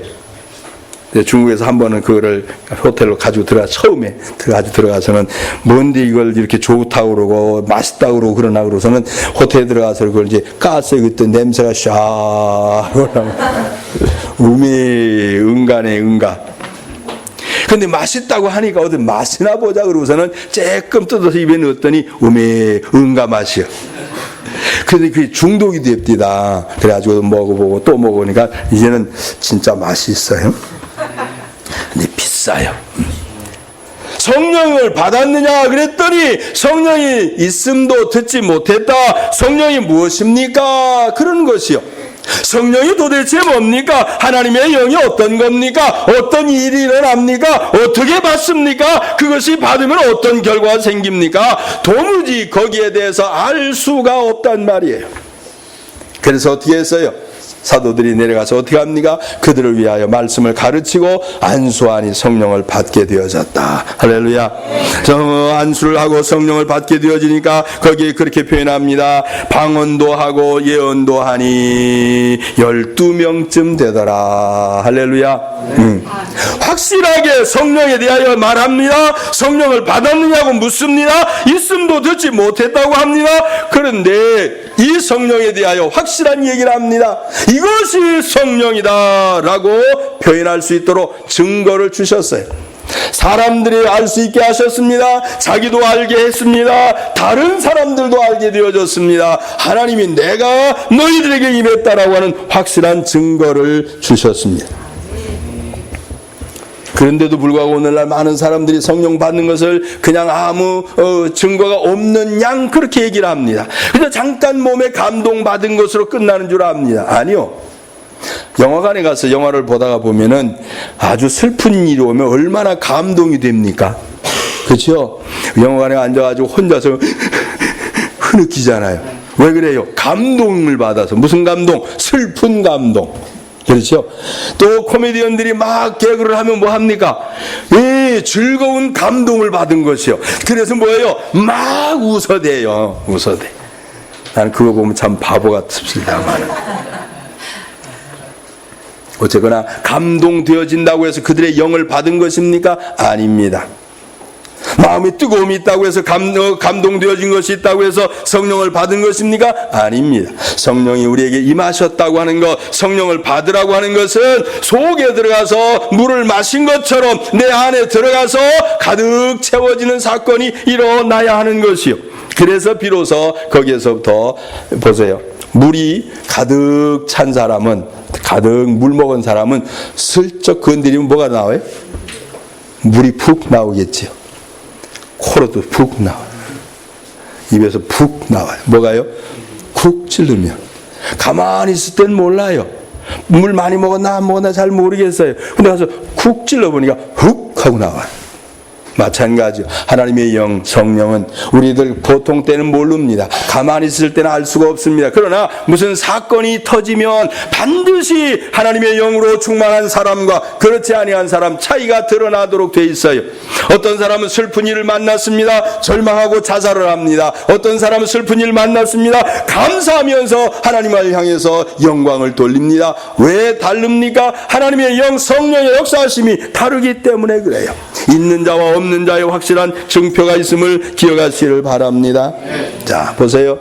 중국에서 한 번은 그거를 호텔로 가지고 처음에 가지고 들어가서는 뭔데 이걸 이렇게 좋다고 그러고 맛있다고 그러고 그러나 그러고서는 호텔에 들어가서 그걸 이제 깠어요. 그때 냄새가 샤 응가네 응가. 근데 맛있다고 하니까 어디 맛이나 보자 그러고서는 조금 뜯어서 입에 넣었더니 응가 맛이요. 근데 그게 중독이 됩니다. 그래가지고 먹어보고 또 먹으니까 이제는 진짜 맛이 있어요. 근데 비싸요. 성령을 받았느냐 그랬더니 성령이 있음도 듣지 못했다. 성령이 무엇입니까? 그런 것이요. 성령이 도대체 뭡니까? 하나님의 영이 어떤 겁니까? 어떤 일이 일어납니까? 어떻게 받습니까? 그것이 받으면 어떤 결과가 생깁니까? 도무지 거기에 대해서 알 수가 없단 말이에요. 그래서 어떻게 했어요? 사도들이 내려가서 어떻게 합니까? 그들을 위하여 말씀을 가르치고 안수하니 성령을 받게 되어졌다. 할렐루야. 안수를 하고 성령을 받게 되어지니까 거기에 그렇게 표현합니다. 방언도 하고 예언도 하니 12명쯤 되더라. 할렐루야. 확실하게 성령에 대하여 말합니다. 성령을 받았느냐고 묻습니다. 있음도 듣지 못했다고 합니다. 그런데 이 성령에 대하여 확실한 얘기를 합니다. 이것이 성령이다 라고 표현할 수 있도록 증거를 주셨어요. 사람들이 알 수 있게 하셨습니다. 자기도 알게 했습니다. 다른 사람들도 알게 되어졌습니다. 하나님이 내가 너희들에게 임했다라고 하는 확실한 증거를 주셨습니다. 그런데도 불구하고 오늘날 많은 사람들이 성령 받는 것을 그냥 아무 증거가 없는 양 그렇게 얘기를 합니다. 그래서 잠깐 몸에 감동받은 것으로 끝나는 줄 압니다. 아니요. 영화관에 가서 영화를 보다가 보면은 아주 슬픈 일이 오면 얼마나 감동이 됩니까? 그렇죠? 영화관에 앉아가지고 혼자서 흐느끼잖아요. 왜 그래요? 감동을 받아서. 무슨 감동? 슬픈 감동. 그렇죠? 또 코미디언들이 막 개그를 하면 뭐 합니까? 즐거운 감동을 받은 것이요. 그래서 뭐예요? 막 웃어대요. 웃어대. 나는 그거 보면 참 바보 같습니다만. 어쨌거나 감동되어진다고 해서 그들의 영을 받은 것입니까? 아닙니다. 마음에 뜨거움이 있다고 해서 감동되어진 것이 있다고 해서 성령을 받은 것입니까? 아닙니다. 성령이 우리에게 임하셨다고 하는 것, 성령을 받으라고 하는 것은 속에 들어가서 물을 마신 것처럼 내 안에 들어가서 가득 채워지는 사건이 일어나야 하는 것이요. 그래서 비로소 거기에서부터 보세요. 물이 가득 찬 사람은, 가득 물 먹은 사람은 슬쩍 건드리면 뭐가 나와요? 물이 푹 나오겠지요. 코로도 푹 나와요. 입에서 푹 나와요. 뭐가요? 쿡 찌르면. 가만히 있을 땐 몰라요. 물 많이 먹었나 안 먹었나 잘 모르겠어요. 근데 가서 쿡 찔러보니까 훅 하고 나와요. 마찬가지요. 하나님의 영, 성령은 우리들 보통 때는 모릅니다. 가만히 있을 때는 알 수가 없습니다. 그러나 무슨 사건이 터지면 반드시 하나님의 영으로 충만한 사람과 그렇지 아니한 사람 차이가 드러나도록 돼 있어요. 어떤 사람은 슬픈 일을 만났습니다. 절망하고 자살을 합니다. 어떤 사람은 슬픈 일을 만났습니다. 감사하면서 하나님을 향해서 영광을 돌립니다. 왜 다릅니까? 하나님의 영, 성령의 역사하심이 다르기 때문에 그래요. 있는 자와 없는 자의 확실한 증표가 있음을 기억하시기를 바랍니다. 자, 보세요.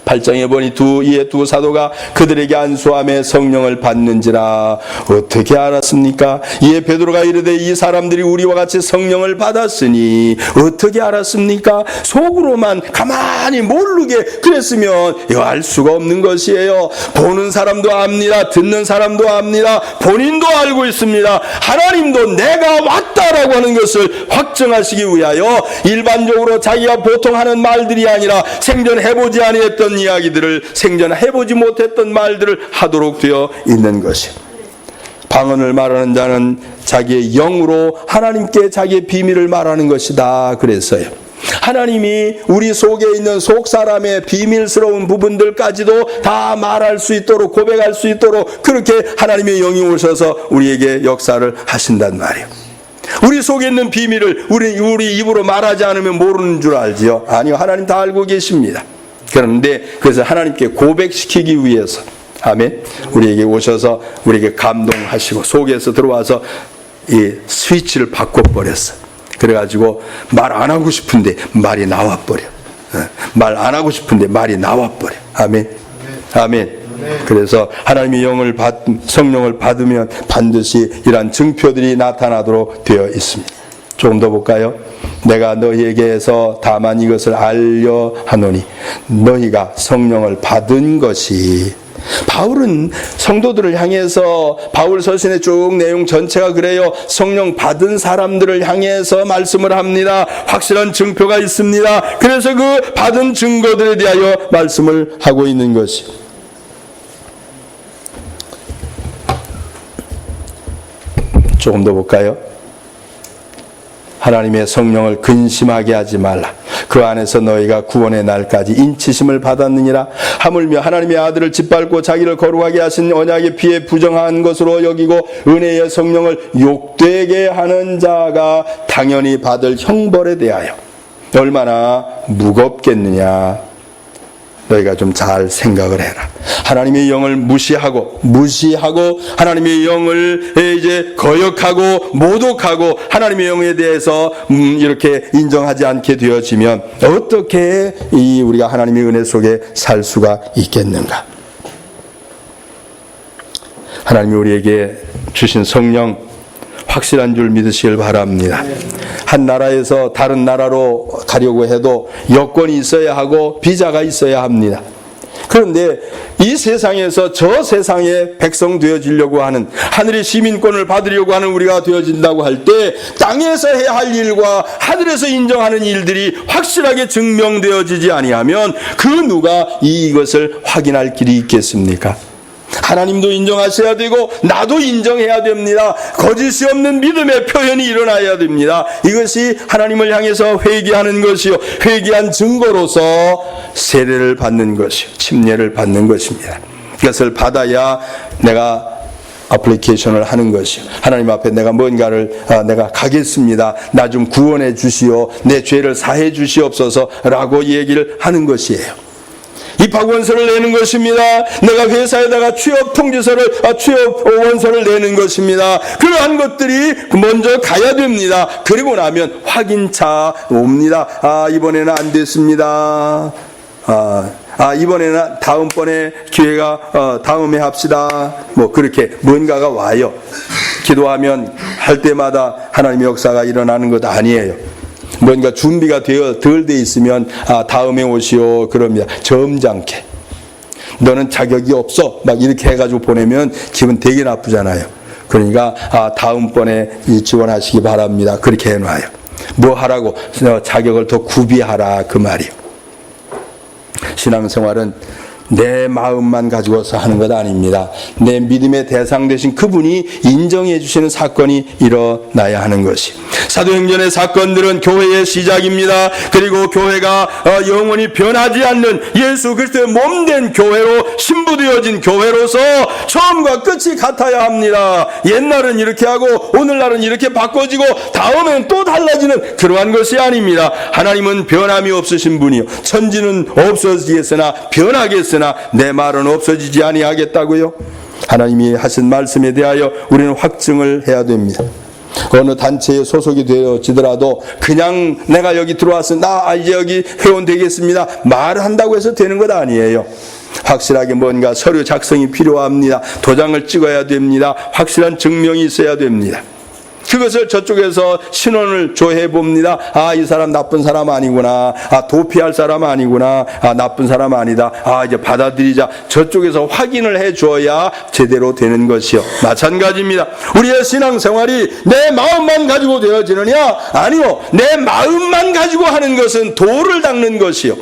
8장에 보니 이에 두 사도가 그들에게 안수함에 성령을 받는지라. 어떻게 알았습니까? 이에 베드로가 이르되 이 사람들이 우리와 같이 성령을 받았으니 어떻게 알았습니까? 속으로만 가만히 모르게 그랬으면 이거 알 수가 없는 것이에요. 보는 사람도 압니다. 듣는 사람도 압니다. 본인도 알고 있습니다. 하나님도 내가 왔다라고 하는 것을 확증하시기 위하여 일반적으로 자기가 보통 하는 말들이 아니라 생전해보지 아니했던 이야기들을 생전해보지 못했던 말들을 하도록 되어 있는 것이. 방언을 말하는 자는 자기의 영으로 하나님께 자기의 비밀을 말하는 것이다 그랬어요. 하나님이 우리 속에 있는 속 사람의 비밀스러운 부분들까지도 다 말할 수 있도록 고백할 수 있도록 그렇게 하나님의 영이 오셔서 우리에게 역사를 하신단 말이에요. 우리 속에 있는 비밀을 우리 입으로 말하지 않으면 모르는 줄 알지요? 아니요. 하나님 다 알고 계십니다. 그런데 그래서 하나님께 고백시키기 위해서 아멘. 우리에게 오셔서 우리에게 감동하시고 속에서 들어와서 이 스위치를 바꿔버렸어. 그래가지고 말 안 하고 싶은데 말이 나와버려. 말 안 하고 싶은데 말이 나와버려. 아멘. 아멘. 그래서 하나님의 성령을 받으면 반드시 이러한 증표들이 나타나도록 되어 있습니다. 조금 더 볼까요? 내가 너희에게서 다만 이것을 알려 하노니 너희가 성령을 받은 것이. 바울은 성도들을 향해서 바울 서신의 쭉 내용 전체가 그래요. 성령 받은 사람들을 향해서 말씀을 합니다. 확실한 증표가 있습니다. 그래서 그 받은 증거들에 대하여 말씀을 하고 있는 것이. 조금 더 볼까요? 하나님의 성령을 근심하게 하지 말라. 그 안에서 너희가 구원의 날까지 인치심을 받았느니라. 하물며 하나님의 아들을 짓밟고 자기를 거룩하게 하신 언약의 피에 부정한 것으로 여기고 은혜의 성령을 욕되게 하는 자가 당연히 받을 형벌에 대하여 얼마나 무겁겠느냐. 너희가 좀 잘 생각을 해라. 하나님의 영을 무시하고 하나님의 영을 이제 거역하고 모독하고 하나님의 영에 대해서 이렇게 인정하지 않게 되어지면 어떻게 우리가 하나님의 은혜 속에 살 수가 있겠는가? 하나님이 우리에게 주신 성령 확실한 줄 믿으시길 바랍니다. 한 나라에서 다른 나라로 가려고 해도 여권이 있어야 하고 비자가 있어야 합니다. 그런데 이 세상에서 저 세상의 백성 되어지려고 하는, 하늘의 시민권을 받으려고 하는 우리가 되어진다고 할 때 땅에서 해야 할 일과 하늘에서 인정하는 일들이 확실하게 증명되어지지 아니하면 그 누가 이것을 확인할 길이 있겠습니까? 하나님도 인정하셔야 되고 나도 인정해야 됩니다. 거짓이 없는 믿음의 표현이 일어나야 됩니다. 이것이 하나님을 향해서 회개하는 것이요, 회개한 증거로서 세례를 받는 것이요, 침례를 받는 것입니다. 이것을 받아야 내가 어플리케이션을 하는 것이요, 하나님 앞에 내가 뭔가를 내가 가겠습니다, 나 좀 구원해 주시오, 내 죄를 사해 주시옵소서 라고 얘기를 하는 것이에요. 입학원서를 내는 것입니다. 내가 회사에다가 취업 원서를 내는 것입니다. 그러한 것들이 먼저 가야 됩니다. 그리고 나면 확인차 옵니다. 이번에는 안 됐습니다. 이번에는 다음번에 기회가 다음에 합시다. 뭐 그렇게 뭔가가 와요. 기도하면 할 때마다 하나님의 역사가 일어나는 것 아니에요. 뭔가 준비가 덜 돼 있으면 다음에 오시오 그럽니다. 점잖게. 너는 자격이 없어 막 이렇게 해가지고 보내면 기분 되게 나쁘잖아요. 그러니까 다음번에 지원하시기 바랍니다. 그렇게 해놔요. 뭐 하라고? 자격을 더 구비하라 그 말이에요. 신앙생활은 내 마음만 가지고서 하는 것 아닙니다. 내 믿음의 대상 되신 그분이 인정해 주시는 사건이 일어나야 하는 것이. 사도행전의 사건들은 교회의 시작입니다. 그리고 교회가 영원히 변하지 않는 예수 그리스도의 몸된 교회로 신부되어진 교회로서 처음과 끝이 같아야 합니다. 옛날은 이렇게 하고 오늘날은 이렇게 바꿔지고 다음엔 또 달라지는 그러한 것이 아닙니다. 하나님은 변함이 없으신 분이요, 천지는 없어지겠으나 변하겠으나 내 말은 없어지지 아니하겠다고요. 하나님이 하신 말씀에 대하여 우리는 확증을 해야 됩니다. 어느 단체에 소속이 되어지더라도 그냥 내가 여기 들어와서 나 이제 여기 회원 되겠습니다 말을 한다고 해서 되는 것 아니에요. 확실하게 뭔가 서류 작성이 필요합니다. 도장을 찍어야 됩니다. 확실한 증명이 있어야 됩니다. 그것을 저쪽에서 신원을 조회해 봅니다. 이 사람 나쁜 사람 아니구나. 도피할 사람 아니구나. 나쁜 사람 아니다. 이제 받아들이자. 저쪽에서 확인을 해줘야 제대로 되는 것이요. 마찬가지입니다. 우리의 신앙생활이 내 마음만 가지고 되어지느냐? 아니요. 내 마음만 가지고 하는 것은 돌을 닦는 것이요,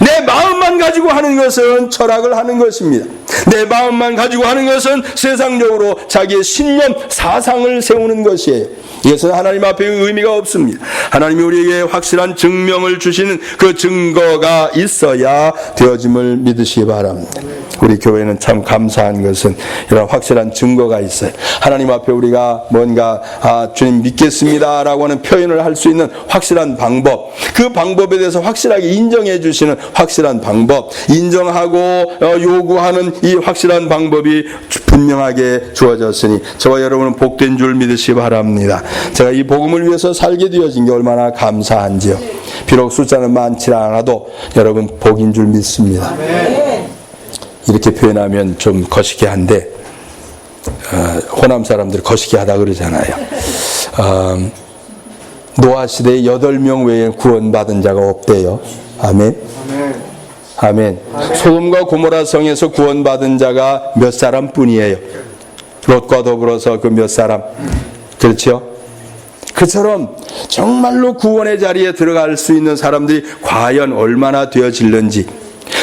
내 마음만 가지고 하는 것은 철학을 하는 것입니다. 내 마음만 가지고 하는 것은 세상적으로 자기의 신념, 사상을 세우는 것이에요. 이것은 하나님 앞에 의미가 없습니다. 하나님이 우리에게 확실한 증명을 주시는 그 증거가 있어야 되어짐을 믿으시기 바랍니다. 우리 교회는 참 감사한 것은 이런 확실한 증거가 있어요. 하나님 앞에 우리가 뭔가 주님 믿겠습니다 라고 하는 표현을 할 수 있는 확실한 방법, 그 방법에 대해서 확실하게 인정해 주시는 확실한 방법, 인정하고 요구하는 이 확실한 방법이 분명하게 주어졌으니 저와 여러분은 복된 줄 믿으시기 바랍니다. 제가 이 복음을 위해서 살게 되어진 게 얼마나 감사한지요. 비록 숫자는 많지 않아도 여러분 복인 줄 믿습니다. 이렇게 표현하면 좀 거시기 한데 호남 사람들이 거시기 하다 그러잖아요. 노아 시대에 8명 외에 구원받은 자가 없대요. 아멘. 아멘. 소돔과 고모라 성에서 구원받은 자가 몇 사람뿐이에요. 롯과 더불어서 그 몇 사람. 그렇죠? 그처럼 정말로 구원의 자리에 들어갈 수 있는 사람들이 과연 얼마나 되어질는지,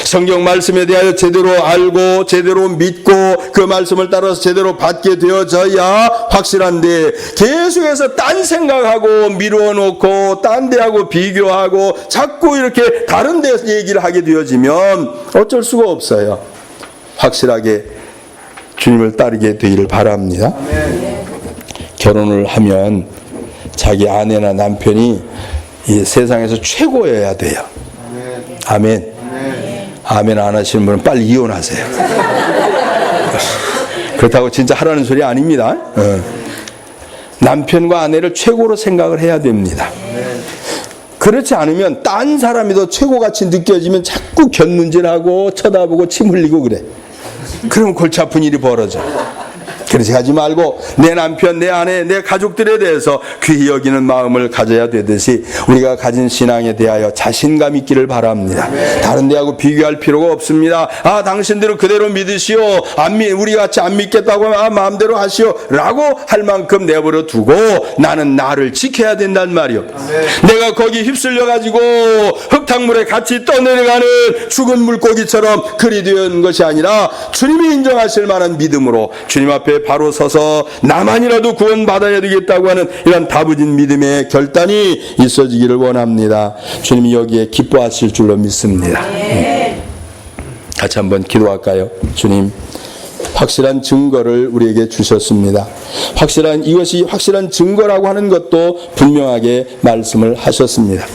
성경 말씀에 대하여 제대로 알고 제대로 믿고 그 말씀을 따라서 제대로 받게 되어져야 확실한데, 계속해서 딴 생각하고 미루어 놓고 딴 데하고 비교하고 자꾸 이렇게 다른 데서 얘기를 하게 되어지면 어쩔 수가 없어요. 확실하게 주님을 따르게 되기를 바랍니다. 결혼을 하면 자기 아내나 남편이 이 세상에서 최고여야 돼요. 아멘. 아멘 안 하시는 분은 빨리 이혼하세요. 그렇다고 진짜 하라는 소리 아닙니다. 남편과 아내를 최고로 생각을 해야 됩니다. 그렇지 않으면 딴 사람이 더 최고같이 느껴지면 자꾸 견문질하고 쳐다보고 침 흘리고 그래. 그러면 골치 아픈 일이 벌어져. 그렇게 하지 말고 내 남편, 내 아내, 내 가족들에 대해서 귀히 여기는 마음을 가져야 되듯이 우리가 가진 신앙에 대하여 자신감 있기를 바랍니다. 다른 데하고 비교할 필요가 없습니다. 아, 당신들은 그대로 믿으시오. 우리 같이 안 믿겠다고 마음대로 하시오. 라고 할 만큼 내버려 두고 나는 나를 지켜야 된단 말이오. 내가 거기 휩쓸려가지고 흙탕물에 같이 떠내려가는 죽은 물고기처럼 그리 된 것이 아니라 주님이 인정하실 만한 믿음으로 주님 앞에 바로 서서 나만이라도 구원받아야 되겠다고 하는 이런 다부진 믿음의 결단이 있어지기를 원합니다. 주님이 여기에 기뻐하실 줄로 믿습니다. 같이 한번 기도할까요? 주님, 확실한 증거를 우리에게 주셨습니다. 이것이 확실한 증거라고 하는 것도 분명하게 말씀을 하셨습니다.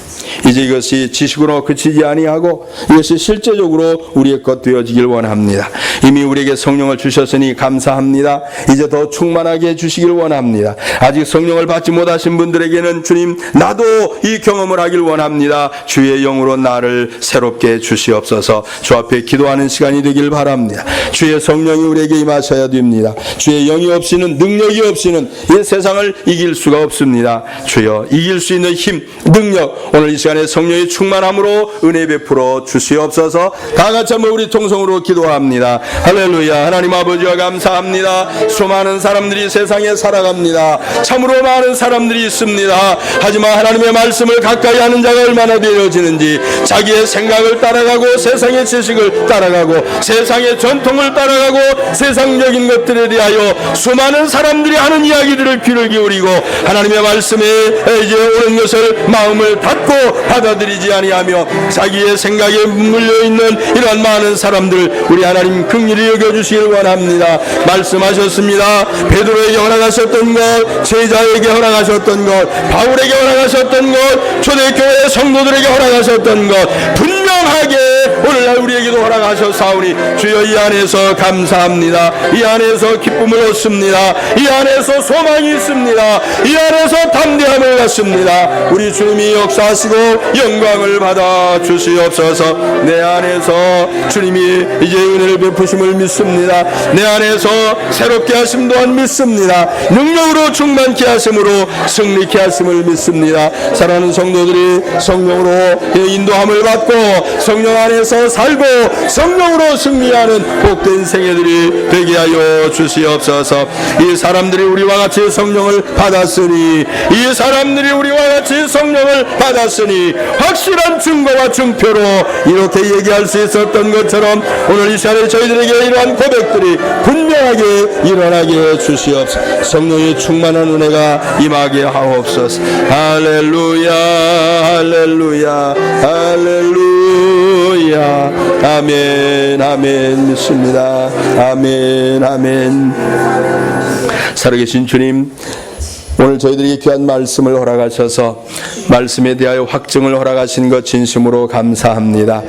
이제 이것이 지식으로 그치지 아니하고 이것이 실제적으로 우리의 것 되어지길 원합니다. 이미 우리에게 성령을 주셨으니 감사합니다. 이제 더 충만하게 해주시길 원합니다. 아직 성령을 받지 못하신 분들에게는 주님, 나도 이 경험을 하길 원합니다. 주의 영으로 나를 새롭게 해주시옵소서. 주 앞에 기도하는 시간이 되길 바랍니다. 주의 성령이 우리에게 임하셔야 됩니다. 주의 영이 없이는, 능력이 없이는 이 세상을 이길 수가 없습니다. 주여, 이길 수 있는 힘, 능력, 오늘 이 시간에 성령의 충만함으로 은혜 베풀어 주시옵소서. 다 같이 한번 우리 통성으로 기도합니다. 할렐루야. 하나님 아버지와 감사합니다. 수많은 사람들이 세상에 살아갑니다. 참으로 많은 사람들이 있습니다. 하지만 하나님의 말씀을 가까이 하는 자가 얼마나 되어지는지, 자기의 생각을 따라가고 세상의 지식을 따라가고 세상의 전통을 따라가고 세상적인 것들에 대하여 수많은 사람들이 하는 이야기들을 귀를 기울이고 하나님의 말씀에 이제 옳은 것을 마음을 닫고 받아들이지 아니하며 자기의 생각에 물려있는 이러한 많은 사람들, 우리 하나님 긍휼히 여겨주시길 원합니다. 말씀하셨습니다. 베드로에게 허락하셨던 것, 제자에게 허락하셨던 것, 바울에게 허락하셨던 것, 초대교회 성도들에게 허락하셨던 것 분명하게 오늘날 우리에게도 허락하셨사오니 주여, 이 안에서 감사합니다. 이 안에서 기쁨을 얻습니다. 이 안에서 소망이 있습니다. 이 안에서 담대함을 갖습니다. 우리 주님이 역사하시고 영광을 받아 주시옵소서. 내 안에서 주님이 이제 은혜를 베푸심을 믿습니다. 내 안에서 새롭게 하심 또한 믿습니다. 능력으로 충만케 하심으로 승리케 하심을 믿습니다. 사랑하는 성도들이 성령으로 인도함을 받고 성령 안에서 살고 성령으로 승리하는 복된 생애들이 되게 하여 주시옵소서. 이 사람들이 우리와 같이 성령을 받았으니, 이 사람들이 우리와 같이 성령을 받았으니 확실한 증거와 증표로 이렇게 얘기할 수 있었던 것처럼 오늘 이 시간에 저희들에게 이러한 고백들이 분명하게 일어나게 주시옵소서. 성령의 충만한 은혜가 임하게 하옵소서. 할렐루야, 할렐루야, 할렐루야. 아멘, 아멘. 믿습니다. 아멘, 아멘. 살아계신 주님, 오늘 저희들에게 귀한 말씀을 허락하셔서 말씀에 대하여 확증을 허락하신 것 진심으로 감사합니다.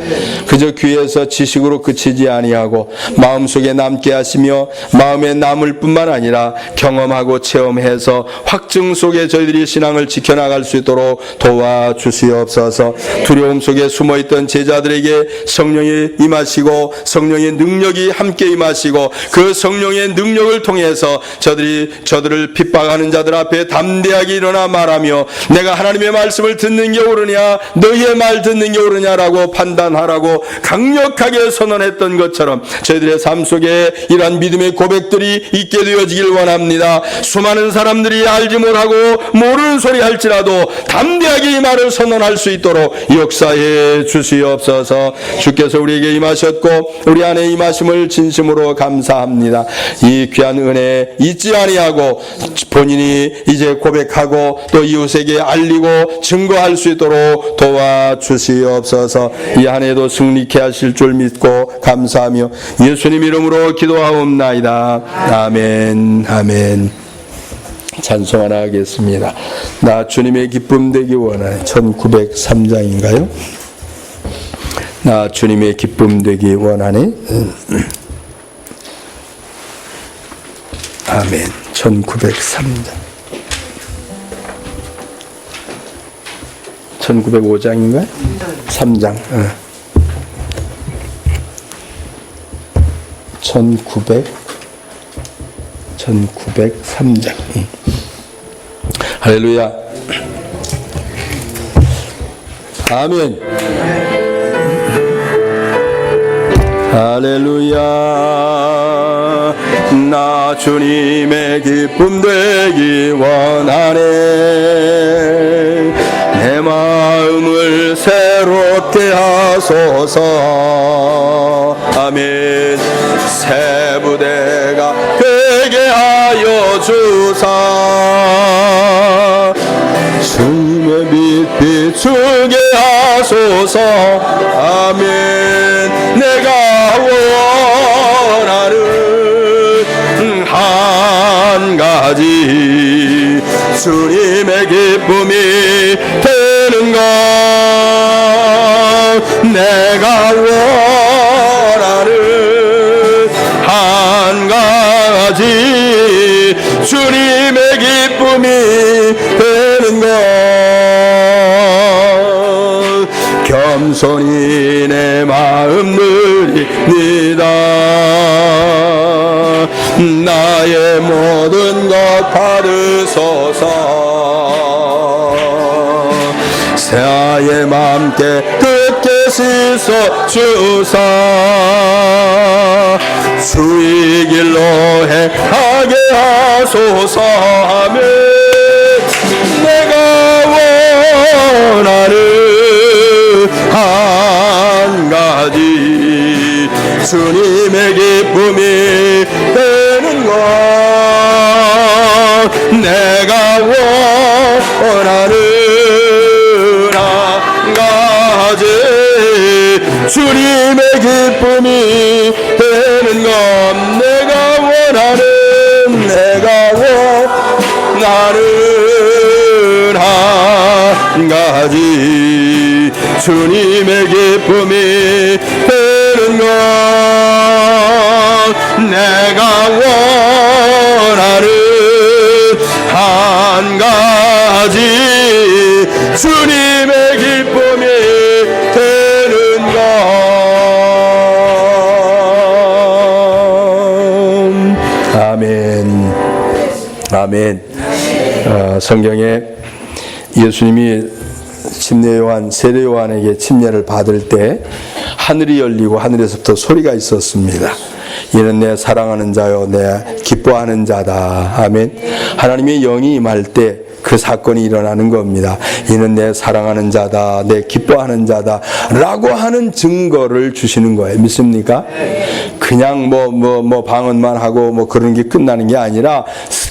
그저 귀에서 지식으로 그치지 아니하고 마음속에 남게 하시며 마음에 남을 뿐만 아니라 경험하고 체험해서 확증 속에 저희들이 신앙을 지켜나갈 수 있도록 도와주시옵소서. 두려움 속에 숨어있던 제자들에게 성령이 임하시고 성령의 능력이 함께 임하시고 그 성령의 능력을 통해서 저들을 핍박하는 자들 앞에 때 담대하게 일어나 말하며 내가 하나님의 말씀을 듣는 게 옳으냐 너희의 말 듣는 게 옳으냐라고 판단하라고 강력하게 선언했던 것처럼 저희들의 삶 속에 이러한 믿음의 고백들이 있게 되어지길 원합니다. 수많은 사람들이 알지 못하고 모르는 소리 할지라도 담대하게 이 말을 선언할 수 있도록 역사해 주시옵소서. 주께서 우리에게 임하셨고 우리 안에 임하심을 진심으로 감사합니다. 이 귀한 은혜 잊지 아니하고 본인이 이제 고백하고 또 이웃에게 알리고 증거할 수 있도록 도와주시옵소서. 이 한 해도 승리케 하실 줄 믿고 감사하며 예수님 이름으로 기도하옵나이다. 아멘. 아멘. 찬송 하나 하겠습니다. 나 주님의 기쁨 되기 원하네. 1903장인가요? 나 주님의 기쁨 되기 원하네. 아멘. 1903장. 1905장인가요? 3장. 1903장. 할렐루야. 아멘. 할렐루야. 나 주님의 기쁨 되기 원하네. 내 마음을 새롭게 하소서. 아멘. 새 부대가 되게 하여 주사. 주님의 빛 비추게 하소서. 아멘. 내가 원하는 한 가지 주님의 기쁨이 되는 것. 내가 원하는 한 가지 주님의 기쁨이 되는 것. 겸손히 내 마음 드립니다. 나의 모든 것 받으소서. 새하의 맘께 끝게 씻어 주사. 주의 길로 행하게 하소서. 아멘. 내가 원하는 한 가지 주님의 기쁨이 되는 것. 내가 원하는 한 가지 주님의 기쁨이 되는 것. 내가 원하는 한 가지 주님의 기쁨이 되는 것. 내가 원하는 한 가지 주님의 기쁨이 되는 것. 아멘. 아멘. 성경에 예수님이 침례 요한, 세례 요한에게 침례를 받을 때 하늘이 열리고 하늘에서부터 소리가 있었습니다. 이는 내 사랑하는 자요 내 기뻐하는 자다. 아멘. 하나님의 영이 임할 때 그 사건이 일어나는 겁니다. 이는 내 사랑하는 자다, 내 기뻐하는 자다 라고 하는 증거를 주시는 거예요. 믿습니까? 그냥 뭐 방언만 하고 뭐 그런 게 끝나는 게 아니라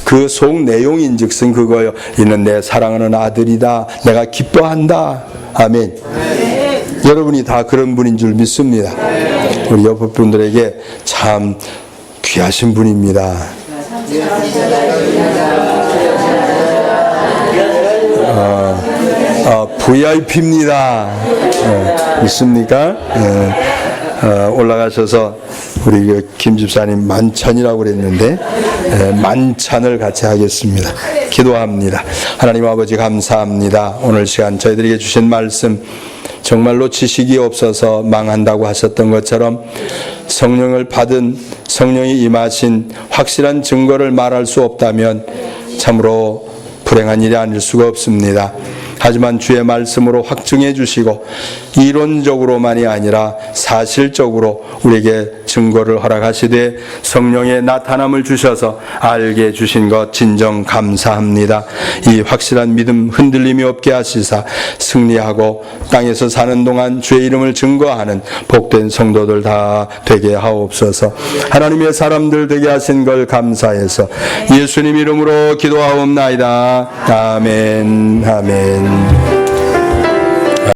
그 속 내용인즉슨 그거요. 이는 내 사랑하는 아들이다, 내가 기뻐한다. 아멘. 여러분이 다 그런 분인 줄 믿습니다. 우리 옆에 분들에게 참 귀하신 분입니다. VIP입니다. 믿습니까? 올라가셔서 우리 김 집사님 만찬이라고 그랬는데 만찬을 같이 하겠습니다. 기도합니다. 하나님 아버지 감사합니다. 오늘 시간 저희들에게 주신 말씀 정말로 지식이 없어서 망한다고 하셨던 것처럼 성령을 받은 성령이 임하신 확실한 증거를 말할 수 없다면 참으로 불행한 일이 아닐 수가 없습니다. 하지만 주의 말씀으로 확증해 주시고 이론적으로만이 아니라 사실적으로 우리에게 증거를 허락하시되 성령의 나타남을 주셔서 알게 해주신 것 진정 감사합니다. 이 확실한 믿음 흔들림이 없게 하시사 승리하고 땅에서 사는 동안 주의 이름을 증거하는 복된 성도들 다 되게 하옵소서. 하나님의 사람들 되게 하신 걸 감사해서 예수님 이름으로 기도하옵나이다. 아멘. 아멘.